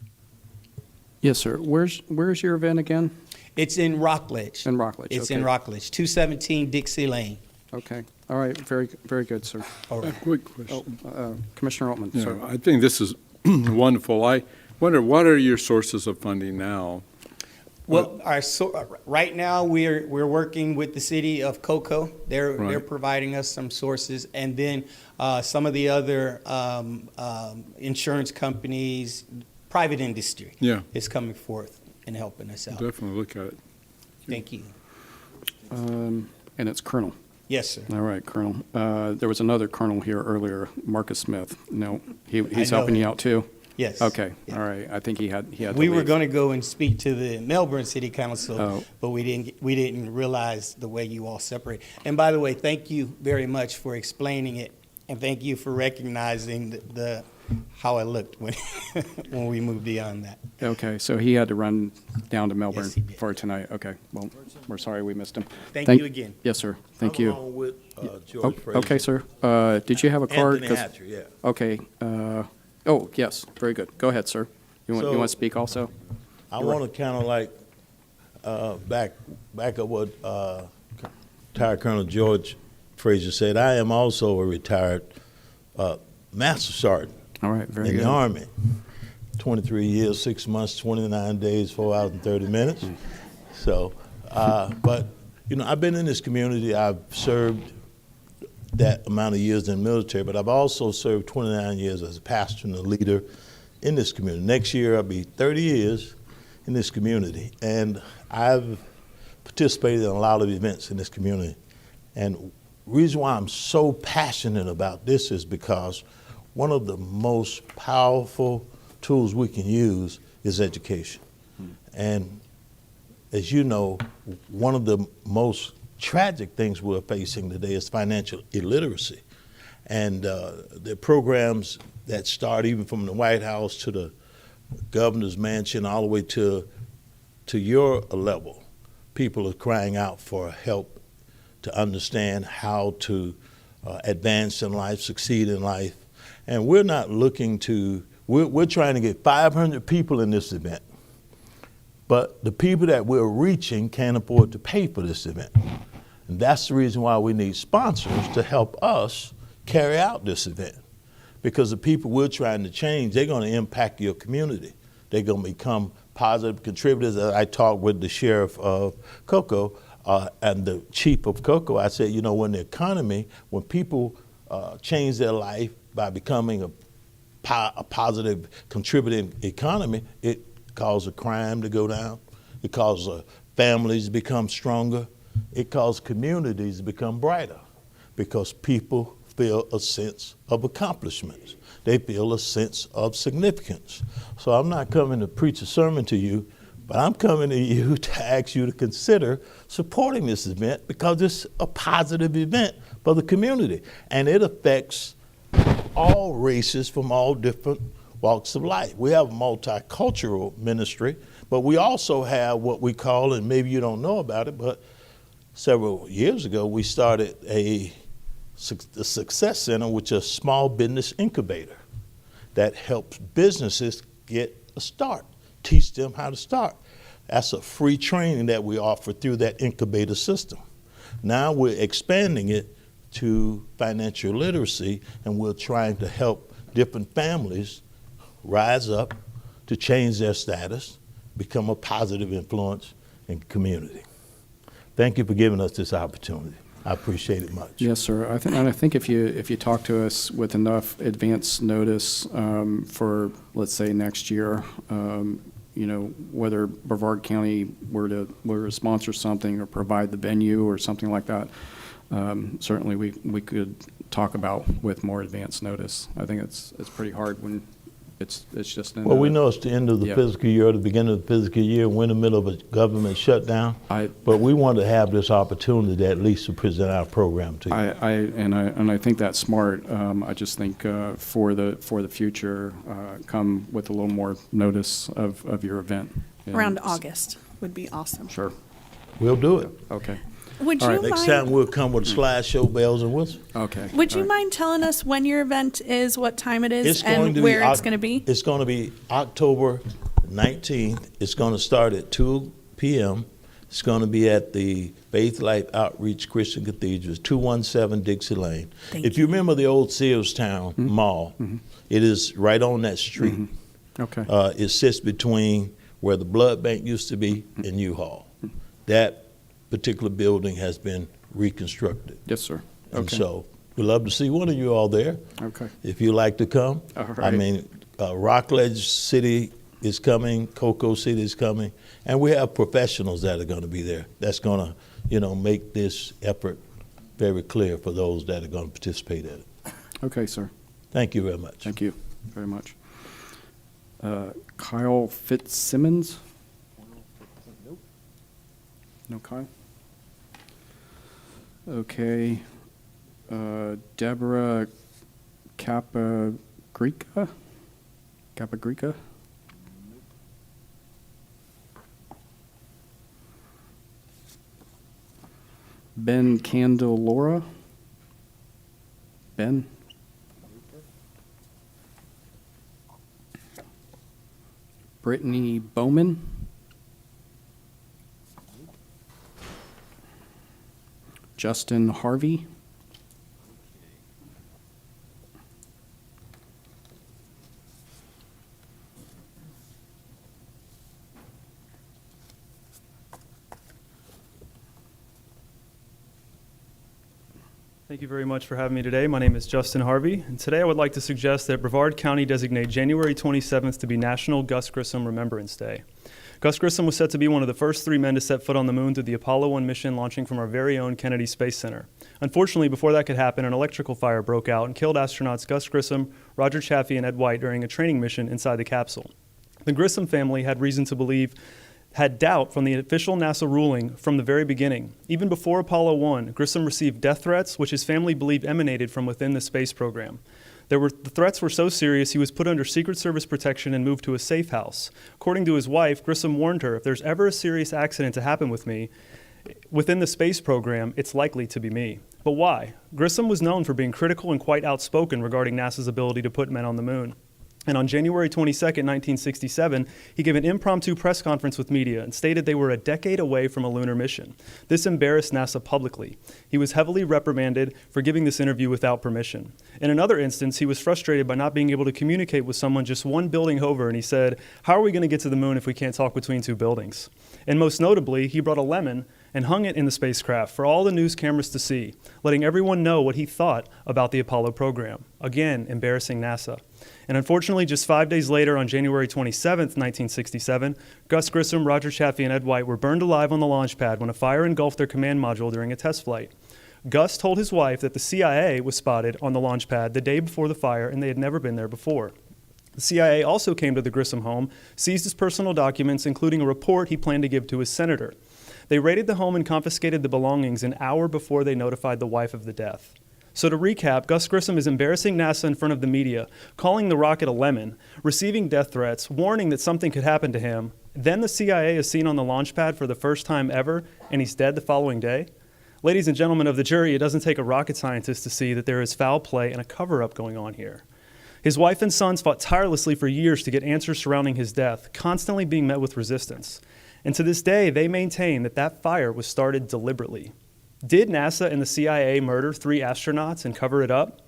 Yes, sir. Where's your event again? It's in Rockledge. In Rockledge. It's okay. in Rockledge, 217 Dixie Lane. Okay. All right. Very, very good, sir. All right. A quick question. Commissioner Altman, Yeah, sir. I think this is wonderful. I wonder, what are your sources of funding now? Well, right now we're working with the city of Cocoa. They're providing us some sources, and then some of the other insurance companies, private industry, is coming forth and helping us out. Definitely look at it. Thank you. And it's Colonel. Yes, sir. All right, Colonel. There was another Colonel here earlier, Marcus Smith. No, he's know helping him. you out too? Yes. Okay, Yeah. all right. I think he had We to were leave. going to go and speak to the Melbourne City Council, Oh. but we didn't realize the way you all separate. And by the way, thank you very much for explaining it, and thank you for recognizing the how I looked when when we moved beyond that. Okay, so he had to run down to Melbourne Yes, he did. for tonight. Okay, well, we're sorry we missed him. Thank you again. Yes, sir. Thank I'm you. along with George Oh, Fraser. okay, sir. Did you have a card? Anthony 'Cause- Hatcher, yeah. Okay. Oh, yes, very good. Go ahead, sir. You want to speak also? I want to kind of like back up what retired Colonel George Fraser said. I am also a retired master sergeant. All right, very in good. the Army. 23 years, 6 months, 29 days, 4 hours and 30 minutes. So, but you know, I've been in this community. I've served that amount of years in the military, but I've also served 29 years as a pastor and a leader in this community. Next year, I'll be 30 years in this community, and I've participated in a lot of events in this community. And the reason why I'm so passionate about this is because one of the most powerful tools we can use is education. And as you know, one of the most tragic things we're facing today is financial illiteracy. And the programs that start even from the White House to the governor's mansion all the way to your level, people are crying out for help to understand how to advance in life, succeed in life. And we're not looking to, we're trying to get 500 people in this event. But the people that we're reaching can't afford to pay for this event. And that's the reason why we need sponsors to help us carry out this event. Because the people we're trying to change, they're going to impact your community. They're going to become positive contributors. I talked with the sheriff of Cocoa and the chief of Cocoa. I said, you know, when the economy, when people change their life by becoming a positive contributing economy, it causes crime to go down. It causes families to become stronger. It causes communities to become brighter because people feel a sense of accomplishments. They feel a sense of significance. So I'm not coming to preach a sermon to you, but I'm coming to you to ask you to consider supporting this event because it's a positive event for the community. And it affects all races from all different walks of life. We have a multicultural ministry, but we also have what we call, and maybe you don't know about it, but several years ago we started the Success Center, which is a small business incubator that helps businesses get a start, teach them how to start. That's a free training that we offer through that incubator system. Now we're expanding it to financial literacy, and we're trying to help different families rise up to change their status, become a positive influence in the community. Thank you for giving us this opportunity. I appreciate it much. Yes, sir. I think if you talk to us with enough advance notice for, let's say, next year, you know, whether Brevard County were to sponsor something or provide the venue or something like that, certainly we could talk about with more advance notice. I think it's pretty hard when it's just well, we know it's the end of the fiscal year, or the beginning of the fiscal year. We're in the middle of a government shutdown, but we want to have this opportunity to at least to present our program to you. I think that's smart. I just think for the future, come with a little more notice of your event. Around August would be awesome. Sure. We'll do it. Okay. Would you mind? Next time we'll come with slideshow, bells and whistles. Okay. Would you mind telling us when your event is, what time it is, and where it's going to be? It's going to be October 19th. It's going to start at 2 p.m. It's going to be at the Faith Life Outreach Christian Cathedral, 217 Dixie Lane. If you remember the old Searstown Mall, it is right on that street. Okay. It sits between where the blood bank used to be and U-Haul. That particular building has been reconstructed. Yes, sir. Okay. And so we'd love to see one of you all there. Okay. If you'd like to come. All right. I mean, Rockledge City is coming, Cocoa City is coming, and we have professionals that are going to be there. That's going to, you know, make this effort very clear for those that are going to participate in it. Okay, sir. Thank you very much. Thank you very much. Kyle Fitzsimmons? No Kyle? Okay. Deborah Capagrica? Ben Candelora? Ben? Brittany Bowman? Justin Harvey? Thank you very much for having me today. My name is Justin Harvey, and today I would like to suggest that Brevard County designate January 27th to be National Gus Grissom Remembrance Day. Gus Grissom was set to be one of the first 3 men to set foot on the moon through the Apollo 1 mission launching from our very own Kennedy Space Center. Unfortunately, before that could happen, an electrical fire broke out and killed astronauts Gus Grissom, Roger Chaffee, and Ed White during a training mission inside the capsule. The Grissom family had reason to believe had doubt from the official NASA ruling from the very beginning. Even before Apollo 1, Grissom received death threats, which his family believed emanated from within the space program. The threats were so serious he was put under Secret Service protection and moved to a safe house. According to his wife, Grissom warned her, if there's ever a serious accident to happen with me, within the space program, it's likely to be me. But why? Grissom was known for being critical and quite outspoken regarding NASA's ability to put men on the moon. And on January 22, 1967, he gave an impromptu press conference with media and stated they were a decade away from a lunar mission. This embarrassed NASA publicly. He was heavily reprimanded for giving this interview without permission. In another instance, he was frustrated by not being able to communicate with someone just one building over, and he said, "How are we going to get to the moon if we can't talk between two buildings?" And most notably, he brought a lemon and hung it in the spacecraft for all the news cameras to see, letting everyone know what he thought about the Apollo program. Again, embarrassing NASA. And unfortunately, just 5 days later, on January 27, 1967, Gus Grissom, Roger Chaffee, and Ed White were burned alive on the launch pad when a fire engulfed their command module during a test flight. Gus told his wife that the CIA was spotted on the launch pad the day before the fire, and they had never been there before. The CIA also came to the Grissom home, seized his personal documents, including a report he planned to give to his senator. They raided the home and confiscated the belongings an hour before they notified the wife of the death. So to recap, Gus Grissom is embarrassing NASA in front of the media, calling the rocket a lemon, receiving death threats, warning that something could happen to him. Then the CIA is seen on the launch pad for the first time ever, and he's dead the following day. Ladies and gentlemen of the jury, it doesn't take a rocket scientist to see that there is foul play and a cover-up going on here. His wife and sons fought tirelessly for years to get answers surrounding his death, constantly being met with resistance. And to this day, they maintain that that fire was started deliberately. Did NASA and the CIA murder 3 astronauts and cover it up?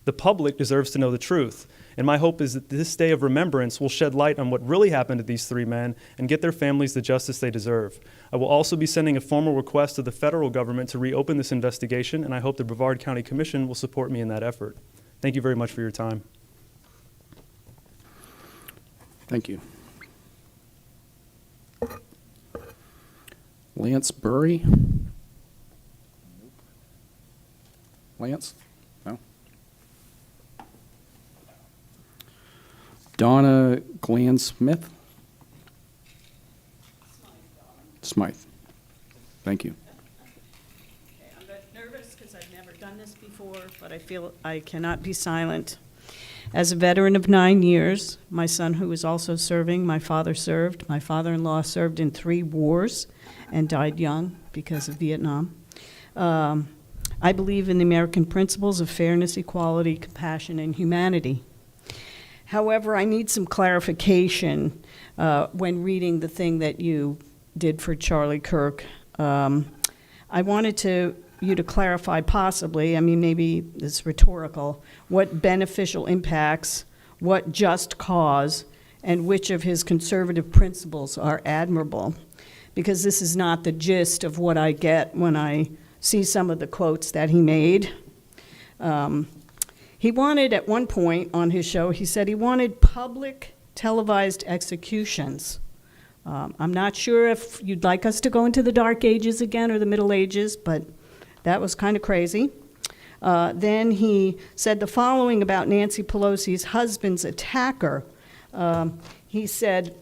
The public deserves to know the truth. And my hope is that this day of remembrance will shed light on what really happened to these 3 men and get their families the justice they deserve. I will also be sending a formal request to the federal government to reopen this investigation, and I hope the Brevard County Commission will support me in that effort. Thank you very much for your time. Thank you. Lance Burry? Lance? No. Donna Glan-Smith? Smythe. Thank you. I'm a bit nervous because I've never done this before, but I feel I cannot be silent. As a veteran of 9 years, my son who is also serving, my father served, my father-in-law served in 3 wars and died young because of Vietnam. I believe in the American principles of fairness, equality, compassion, and humanity. However, I need some clarification when reading the thing that you did for Charlie Kirk. I wanted you to clarify possibly, I mean, maybe it's rhetorical, what beneficial impacts, what just cause, and which of his conservative principles are admirable. Because this is not the gist of what I get when I see some of the quotes that he made. He wanted, at one point on his show, he said he wanted public televised executions. I'm not sure if you'd like us to go into the Dark Ages again or the Middle Ages, but that was kind of crazy. Then he said the following about Nancy Pelosi's husband's attacker. He said,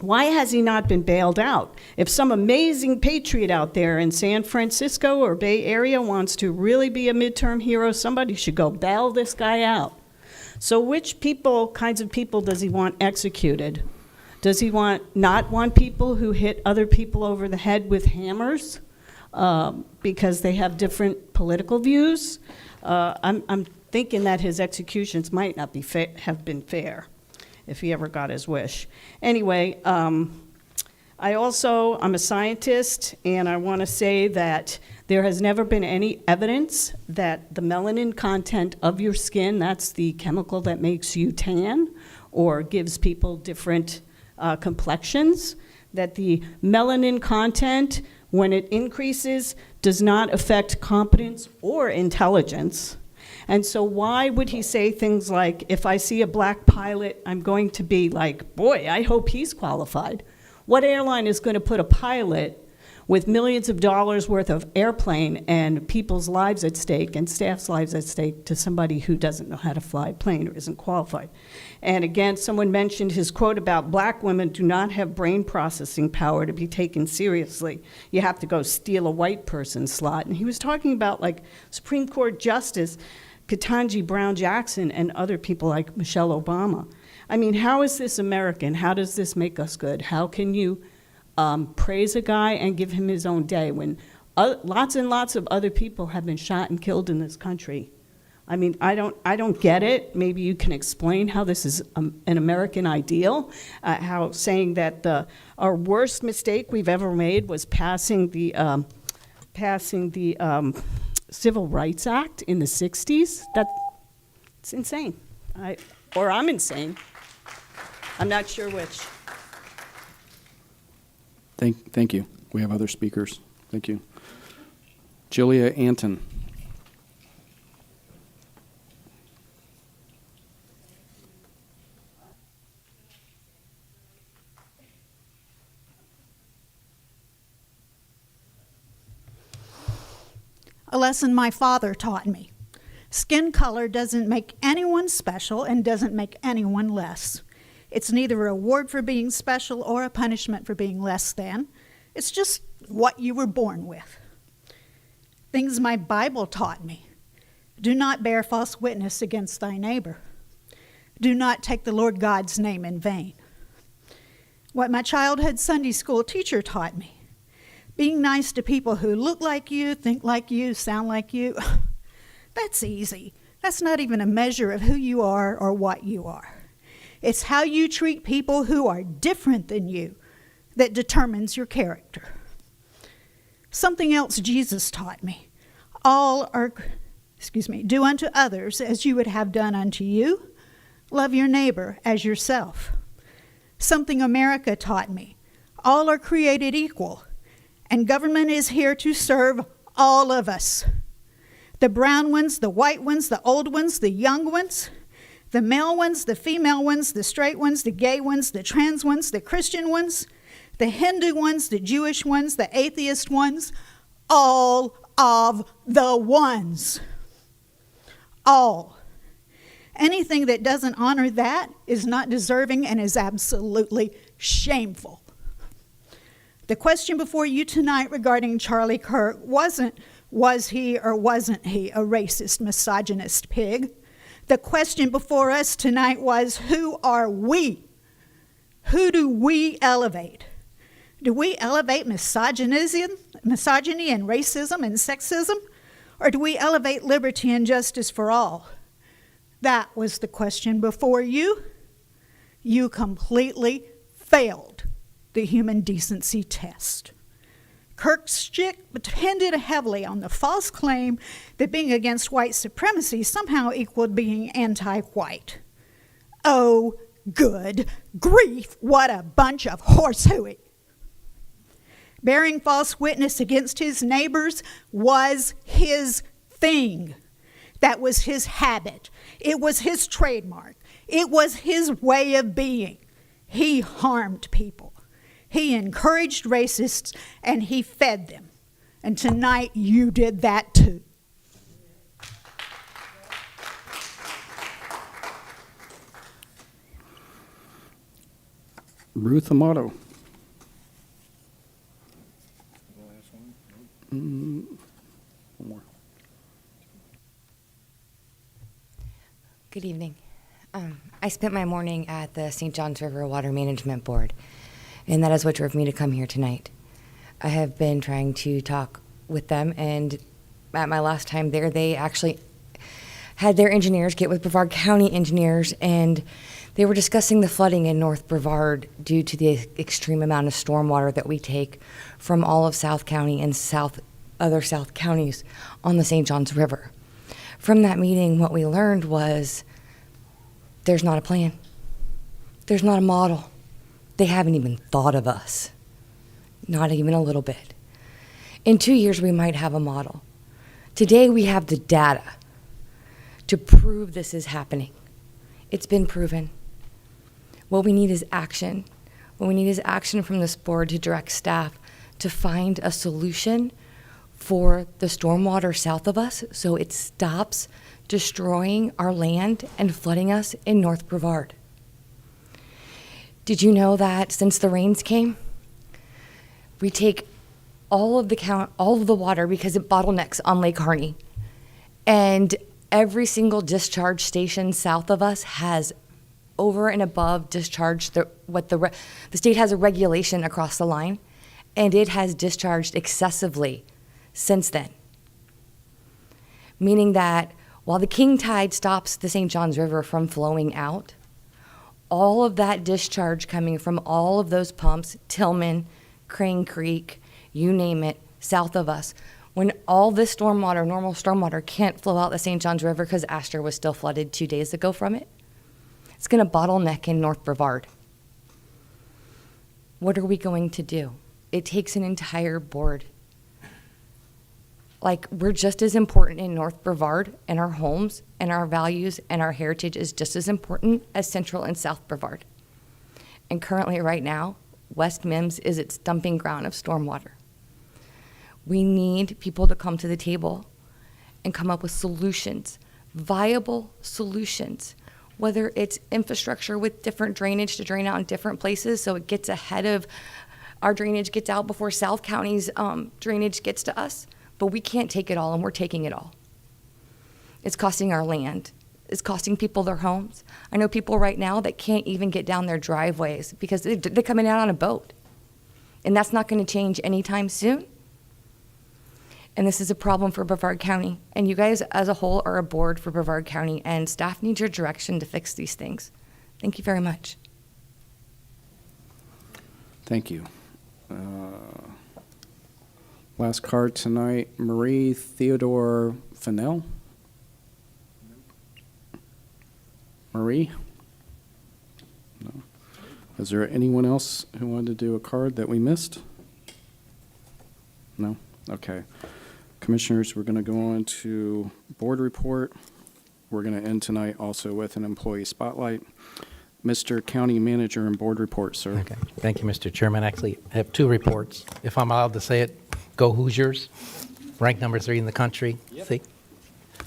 "Why has he not been bailed out? If some amazing patriot out there in San Francisco or Bay Area wants to really be a midterm hero, somebody should go bail this guy out." So which kinds of people does he want executed? Does he not want people who hit other people over the head with hammers because they have different political views? I'm thinking that his executions might not have been fair if he ever got his wish. Anyway, I'm a scientist, and I want to say that there has never been any evidence that the melanin content of your skin, that's the chemical that makes you tan or gives people different complexions, that the melanin content, when it increases, does not affect competence or intelligence. And so why would he say things like, if I see a black pilot, I'm going to be like, boy, I hope he's qualified? What airline is going to put a pilot with millions of dollars worth of airplane and people's lives at stake and staff's lives at stake to somebody who doesn't know how to fly a plane or isn't qualified? And again, someone mentioned his quote about black women do not have brain processing power to be taken seriously. You have to go steal a white person's slot. And he was talking about like Supreme Court Justice Ketanji Brown Jackson and other people like Michelle Obama. I mean, how is this American? How does this make us good? How can you praise a guy and give him his own day when all of his Lots and lots of other people have been shot and killed in this country. I mean, I don't get it. Maybe you can explain how this is an American ideal, how saying that our worst mistake we've ever made was passing the Civil Rights Act in the 60s. It's insane. Or I'm insane. I'm not sure which. Thank you. We have other speakers. Thank you. Julia Anton. A lesson my father taught me. Skin color doesn't make anyone special and doesn't make anyone less. It's neither a reward for being special or a punishment for being less than. It's just what you were born with. Things my Bible taught me. Do not bear false witness against thy neighbor. Do not take the Lord God's name in vain. What my childhood Sunday school teacher taught me. Being nice to people who look like you, think like you, sound like you, that's easy. That's not even a measure of who you are or what you are. It's how you treat people who are different than you that determines your character. Something else Jesus taught me. Do unto others as you would have done unto you. Love your neighbor as yourself. Something America taught me. All are created equal. And government is here to serve all of us. The brown ones, the white ones, the old ones, the young ones, the male ones, the female ones, the straight ones, the gay ones, the trans ones, the Christian ones, the Hindu ones, the Jewish ones, the atheist ones, all of the ones. All. Anything that doesn't honor that is not deserving and is absolutely shameful. The question before you tonight regarding Charlie Kirk wasn't, was he or wasn't he a racist, misogynist pig? The question before us tonight was, who are we? Who do we elevate? Do we elevate misogyny and racism and sexism? Or do we elevate liberty and justice for all? That was the question before you. You completely failed the human decency test. Kirk's chick depended heavily on the false claim that being against white supremacy somehow equaled being anti-white. Oh, good grief, what a bunch of horsehooey. Bearing false witness against his neighbors was his thing. That was his habit. It was his trademark. It was his way of being. He harmed people. He encouraged racists, and he fed them. And tonight, you did that too. Ruth Amato. One more. Good evening. I spent my morning at the St. Johns River Water Management Board, and that is what drove me to come here tonight. I have been trying to talk with them, and at my last time there, they actually had their engineers get with Brevard County engineers, and they were discussing the flooding in North Brevard due to the extreme amount of stormwater that we take from all of South County and other South counties on the St. Johns River. From that meeting, what we learned was there's not a plan. There's not a model. They haven't even thought of us. Not even a little bit. In 2 years, we might have a model. Today, we have the data to prove this is happening. It's been proven. What we need is action. What we need is action from this board to direct staff to find a solution for the stormwater south of us so it stops destroying our land and flooding us in North Brevard. Did you know that since the rains came, we take all of the water because it bottlenecks on Lake Harney, and every single discharge station south of us has over and above discharged the state has a regulation across the line, and it has discharged excessively since then. Meaning that while the king tide stops the St. Johns River from flowing out, all of that discharge coming from all of those pumps, Tillman, Crane Creek, you name it, south of us, when all this stormwater, normal stormwater, can't flow out the St. Johns River because Astor was still flooded 2 days ago from it, it's going to bottleneck in North Brevard. What are we going to do? It takes an entire board. Like, we're just as important in North Brevard, and our homes and our values and our heritage is just as important as Central and South Brevard. And currently, right now, West Mims is its dumping ground of stormwater. We need people to come to the table and come up with solutions, viable solutions, whether it's infrastructure with different drainage to drain out in different places so it gets ahead of our drainage gets out before South County's drainage gets to us. But we can't take it all, and we're taking it all. It's costing our land. It's costing people their homes. I know people right now that can't even get down their driveways because they're coming out on a boat. And that's not going to change anytime soon. And this is a problem for Brevard County. And you guys as a whole are a board for Brevard County, and staff needs your direction to fix these things. Thank you very much. Thank you. Last card tonight, Marie Theodore Fennell. Marie? No. Is there anyone else who wanted to do a card that we missed? No? Okay. Commissioners, we're going to go on to board report. We're going to end tonight also with an employee spotlight. Mr. County Manager and board report, sir. Okay. Thank you, Mr. Chairman. Actually, I have two reports. If I'm allowed to say it, go Hoosiers. Ranked number 3 in the country. Yep. See?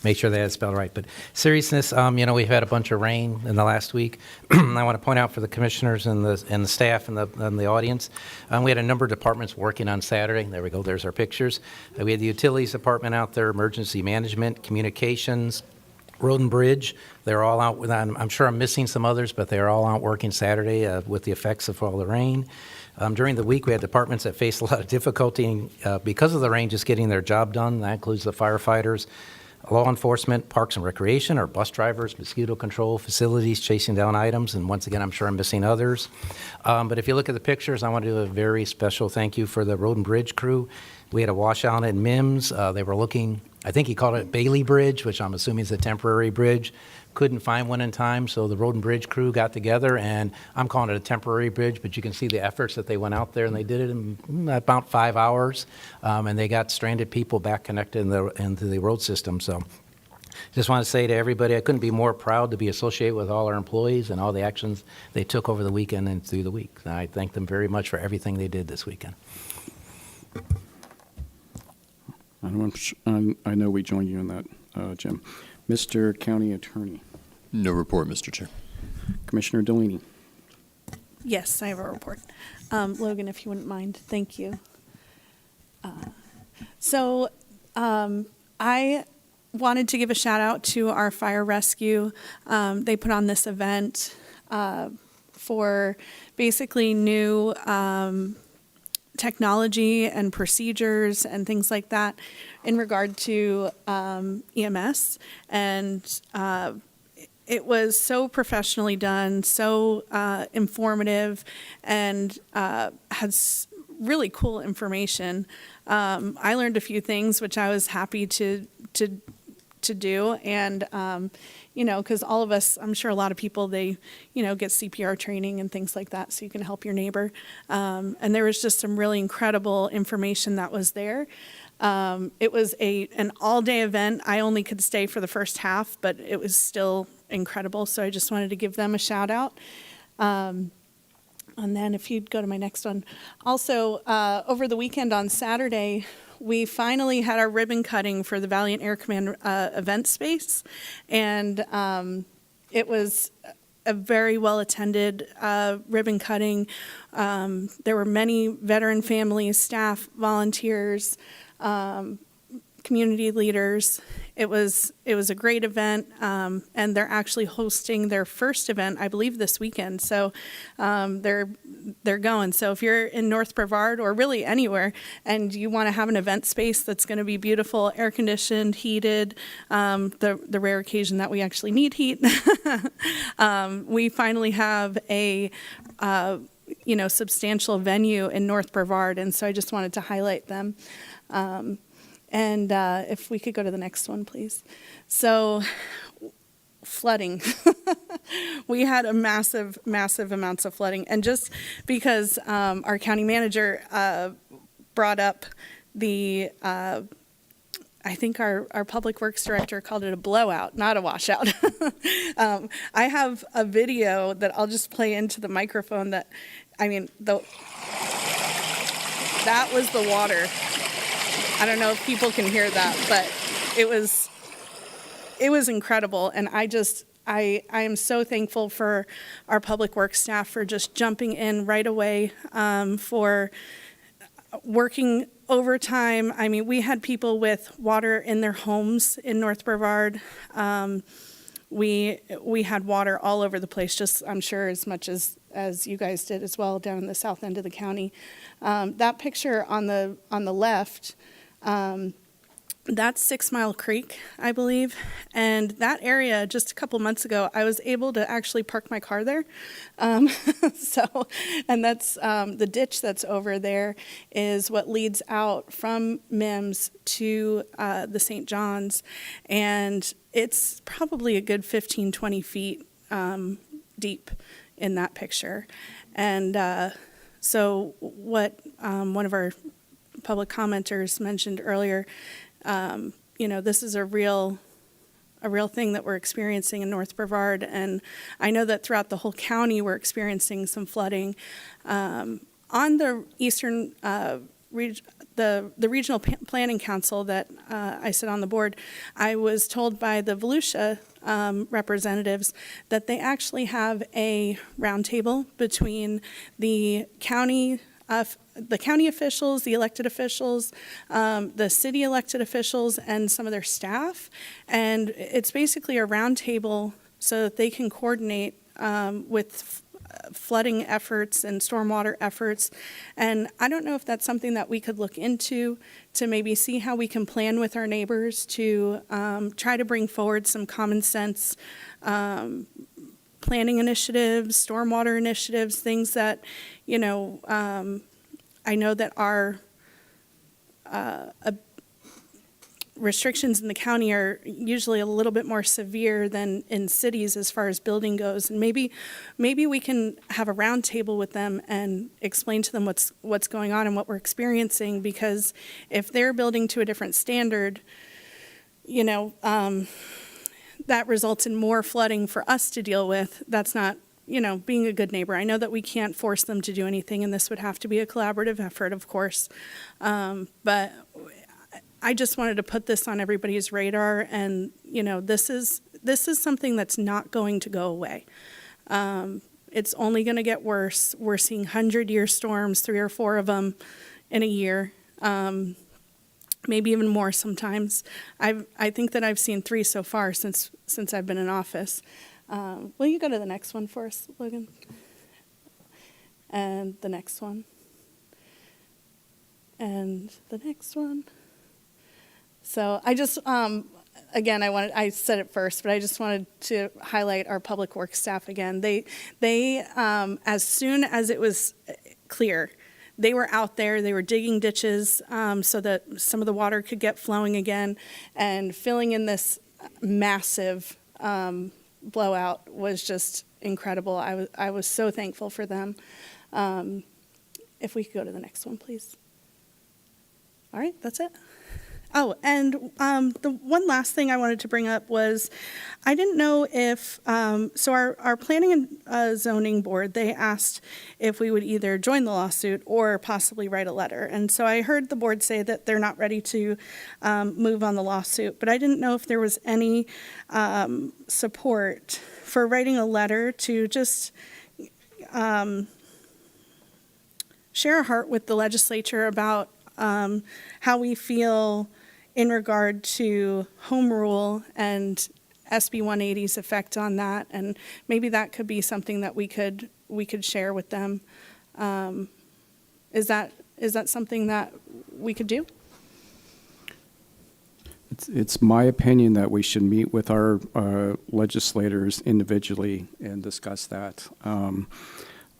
Make sure they had it spelled right. But seriousness, we've had a bunch of rain in the last week. I want to point out for the commissioners and the staff and the audience, we had a number of departments working on Saturday. There we go. There's our pictures. We had the utilities department out there, emergency management, communications, Road and Bridge. They're all out with, I'm sure I'm missing some others, but they're all out working Saturday with the effects of all the rain. During the week, we had departments that faced a lot of difficulty because of the rain just getting their job done. That includes the firefighters, law enforcement, parks and recreation, our bus drivers, mosquito control facilities, chasing down items, and once again, I'm sure I'm missing others. But if you look at the pictures, I want to do a very special thank you for the Road and Bridge crew. We had a washout at Mims. They were looking, I think he called it Bailey Bridge, which I'm assuming is a temporary bridge. Couldn't find one in time, so the Road and Bridge crew got together, and I'm calling it a temporary bridge, but you can see the efforts that they went out there, and they did it in about 5 hours, and they got stranded people back connected into the road system. So just want to say to everybody, I couldn't be more proud to be associated with all our employees and all the actions they took over the weekend and through the week. And I thank them very much for everything they did this weekend. I know we join you in that, Jim. Mr. County Attorney. No report, Mr. Chair. Commissioner Delaney. Yes, I have a report. Logan, if you wouldn't mind, thank you. I wanted to give a shout out to our fire rescue. They put on this event for basically new technology and procedures and things like that in regard to EMS. And it was so professionally done, so informative, and had really cool information. I learned a few things, which I was happy to do. And, because all of us, I'm sure a lot of people, they, get CPR training and things like that so you can help your neighbor. And there was just some really incredible information that was there. It was an all-day event. I only could stay for the first half, but it was still incredible. So I just wanted to give them a shout out. And then if you'd go to my next one. Also, over the weekend on Saturday, we finally had our ribbon cutting for the Valiant Air Command event space. And it was a very well-attended ribbon cutting. There were many veteran families, staff, volunteers, community leaders. It was a great event, and they're actually hosting their first event, I believe, this weekend. So they're going. So if you're in North Brevard or really anywhere, and you want to have an event space that's going to be beautiful, air conditioned, heated, the rare occasion that we actually need heat, we finally have a substantial venue in North Brevard, and so I just wanted to highlight them. And if we could go to the next one, please. So, flooding. We had a massive amounts of flooding. And just because our county manager brought up the, I think our public works director called it a blowout, not a washout. I have a video that I'll just play into the microphone that was the water. I don't know if people can hear that, but it was incredible. And I am so thankful for our public works staff for just jumping in right away, for working overtime. I mean, we had people with water in their homes in North Brevard. We had water all over the place, just I'm sure as much as you guys did as well down in the south end of the county. That picture on the left, that's 6 Mile Creek, I believe. And that area, just a couple months ago, I was able to actually park my car there. And that's the ditch that's over there is what leads out from Mims to the St. John's. And it's probably a good 15, 20 feet deep in that picture. And so what one of our public commenters mentioned earlier, this is a real thing that we're experiencing in North Brevard, and I know that throughout the whole county we're experiencing some flooding. On the eastern the regional planning council that I sit on the board, I was told by the Volusia representatives that they actually have a roundtable between the county officials, the elected officials, the city elected officials, and some of their staff. And it's basically a roundtable so that they can coordinate with flooding efforts and stormwater efforts. And I don't know if that's something that we could look into to maybe see how we can plan with our neighbors to try to bring forward some common sense planning initiatives, stormwater initiatives, things that, I know that our restrictions in the county are usually a little bit more severe than in cities as far as building goes. And maybe we can have a roundtable with them and explain to them what's going on and what we're experiencing, because if they're building to a different standard, that results in more flooding for us to deal with. That's not, being a good neighbor. I know that we can't force them to do anything, and this would have to be a collaborative effort, of course. But I just wanted to put this on everybody's radar, and this is something that's not going to go away. It's only going to get worse. We're seeing 100-year storms, 3 or 4 of them in a year, maybe even more sometimes. I think that I've seen 3 so far since I've been in office. Will you go to the next one for us, Logan? And the next one. And the next one. So I just, again, I said it first, but I just wanted to highlight our public works staff again. They as soon as it was clear, they were out there, they were digging ditches so that some of the water could get flowing again, and filling in this massive blowout was just incredible. I was so thankful for them. If we could go to the next one, please. All right, that's it. Oh, and the one last thing I wanted to bring up was, I didn't know if, so our planning and zoning board, they asked if we would either join the lawsuit or possibly write a letter. And so I heard the board say that they're not ready to move on the lawsuit, but I didn't know if there was any support for writing a letter to just share our heart with the legislature about how we feel in regard to home rule and SB 180's effect on that, and maybe that could be something that we could share with them. Is that something that we could do? It's my opinion that we should meet with our legislators individually and discuss that.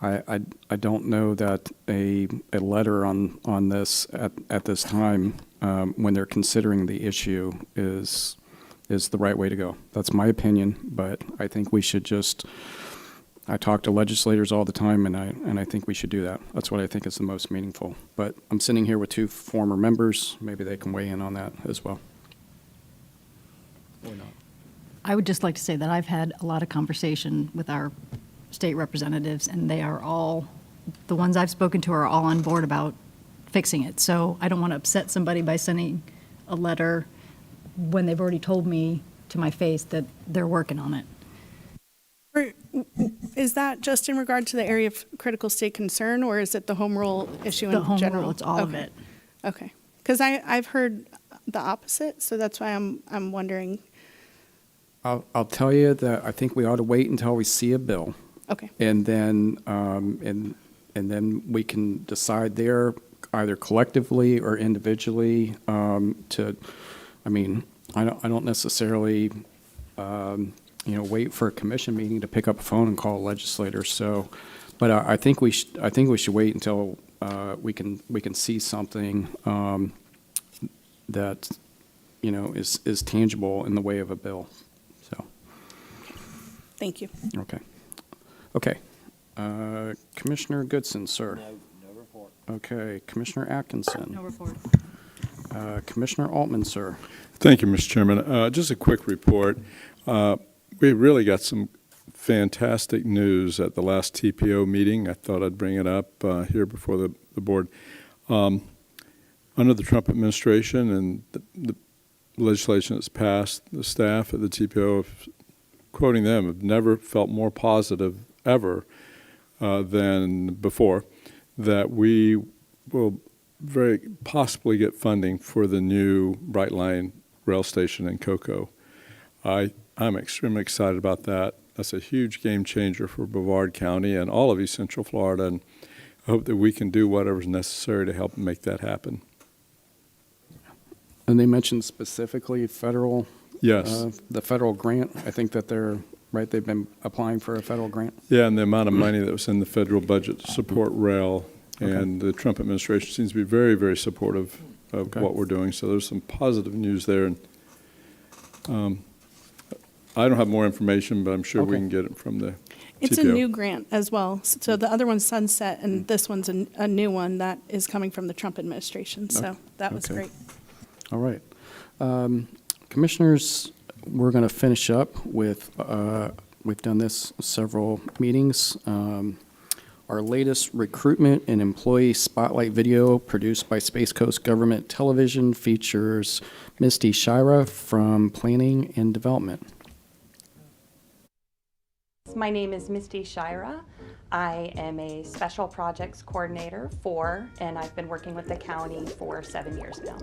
I don't know that a letter on this at this time, when they're considering the issue, is the right way to go. That's my opinion, but I think we should I talk to legislators all the time, and I think we should do that. That's what I think is the most meaningful. But I'm sitting here with 2 former members. Maybe they can weigh in on that as well. Or not. I would just like to say that I've had a lot of conversation with our state representatives, and they are all, the ones I've spoken to are all on board about fixing it. So I don't want to upset somebody by sending a letter when they've already told me to my face that they're working on it. Is that just in regard to the area of critical state concern, or is it the home rule issue in general? The home rule, it's all of it. Okay. Because I've heard the opposite, so that's why I'm wondering. I'll tell you that I think we ought to wait until we see a bill. Okay. And then, and then we can decide there, either collectively or individually, I don't necessarily, wait for a commission meeting to pick up a phone and call a legislator. So, but I think we should wait until we can see something that is tangible in the way of a bill. So. Thank you. Okay. Commissioner Goodson, sir. No report. Okay. Commissioner Atkinson. No report. Commissioner Altman, sir. Thank you, Mr. Chairman. Just a quick report. We really got some fantastic news at the last TPO meeting. I thought I'd bring it up here before the board. Under the Trump administration and the legislation that's passed, the staff at the TPO, quoting them, have never felt more positive ever than before that we will very possibly get funding for the new Bright Line rail station in Cocoa. I'm extremely excited about that. That's a huge game changer for Brevard County and all of East Central Florida, and I hope that we can do whatever's necessary to help make that happen. And they mentioned specifically federal. Yes. The federal grant. I think that they've been applying for a federal grant. Yeah, and the amount of money that was in the federal budget to support rail, and the Trump administration seems to be very, very supportive of what we're doing. So there's some positive news there. And I don't have more information, but I'm sure we can get it from the It's TPO. a new grant as well. So the other one's sunset, and this one's a new one that is coming from the Trump administration. So that was great. All right. Commissioners, we're going to finish up with, we've done this several meetings. Our latest recruitment and employee spotlight video produced by Space Coast Government Television features Misty Shira from Planning and Development. My name is Misty Shira. I am a special projects coordinator and I've been working with the county for 7 years now.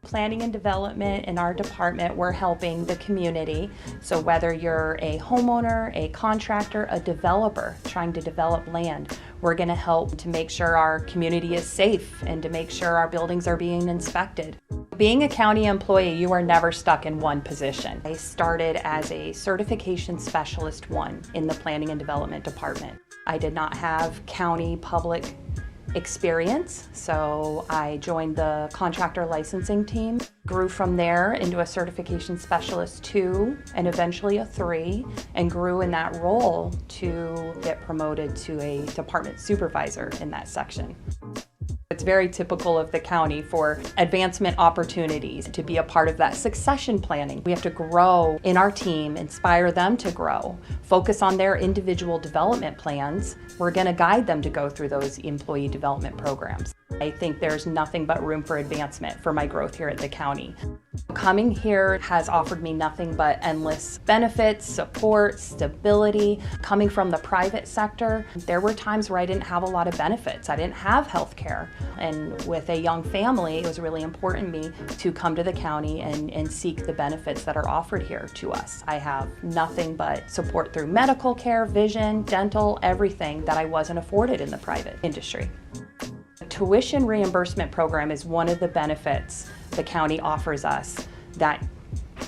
Planning and development in our department, we're helping the community. So whether you're a homeowner, a contractor, a developer trying to develop land, we're going to help to make sure our community is safe and to make sure our buildings are being inspected. Being a county employee, you are never stuck in one position. I started as a certification specialist 1 in the planning and development department. I did not have county public experience, so I joined the contractor licensing team, grew from there into a certification specialist 2 and eventually a 3, and grew in that role to get promoted to a department supervisor in that section. It's very typical of the county for advancement opportunities to be a part of that succession planning. We have to grow in our team, inspire them to grow, focus on their individual development plans. We're going to guide them to go through those employee development programs. I think there's nothing but room for advancement for my growth here at the county. Coming here has offered me nothing but endless benefits, support, stability. Coming from the private sector, there were times where I didn't have a lot of benefits. I didn't have health care. And with a young family, it was really important to me to come to the county and seek the benefits that are offered here to us. I have nothing but support through medical care, vision, dental, everything that I wasn't afforded in the private industry. The tuition reimbursement program is one of the benefits the county offers us that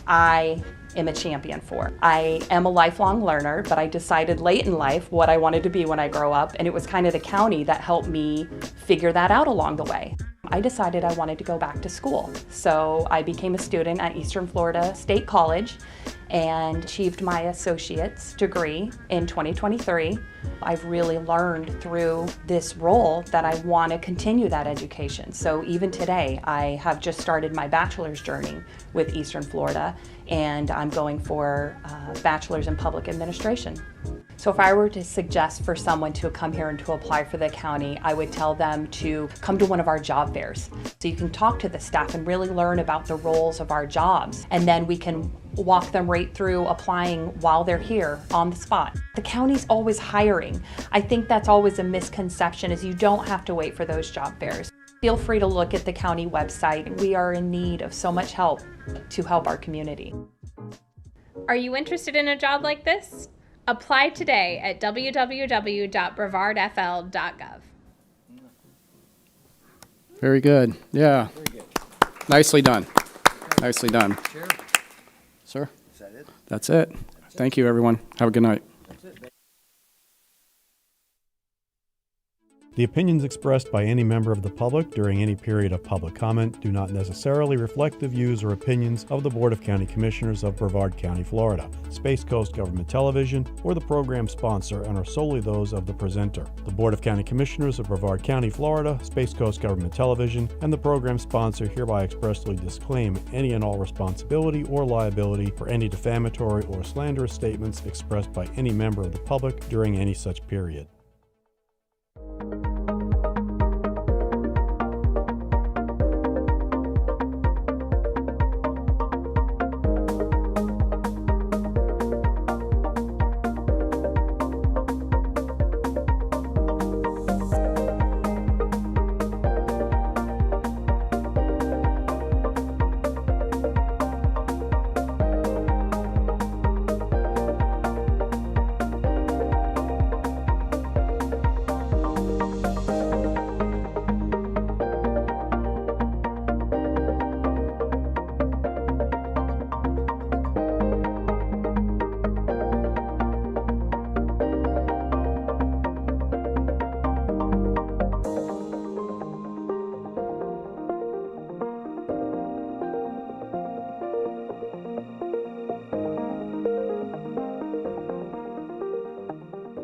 I am a champion for. I am a lifelong learner, but I decided late in life what I wanted to be when I grow up, and it was kind of the county that helped me figure that out along the way. I decided I wanted to go back to school. So I became a student at Eastern Florida State College and achieved my associate's degree in 2023. I've really learned through this role that I want to continue that education. So even today, I have just started my bachelor's journey with Eastern Florida, and I'm going for a bachelor's in public administration. So if I were to suggest for someone to come here and to apply for the county, I would tell them to come to one of our job fairs. So you can talk to the staff and really learn about the roles of our jobs, and then we can walk them right through applying while they're here on the spot. The county's always hiring. I think that's always a misconception, is you don't have to wait for those job fairs. Feel free to look at the county website. We are in need of so much help to help our community. Are you interested in a job like this? Apply today at www.brevardfl.gov. Very good. Yeah. Nicely done. Nicely done. Sir? Is that it? That's it. Thank you, everyone. Have a good night. The opinions expressed by any member of the public during any period of public comment do not necessarily reflect the views or opinions of the Board of County Commissioners of Brevard County, Florida, Space Coast Government Television, or the program sponsor, and are solely those of the presenter. The Board of County Commissioners of Brevard County, Florida, Space Coast Government Television, and the program sponsor hereby expressly disclaim any and all responsibility or liability for any defamatory or slanderous statements expressed by any member of the public during any such period.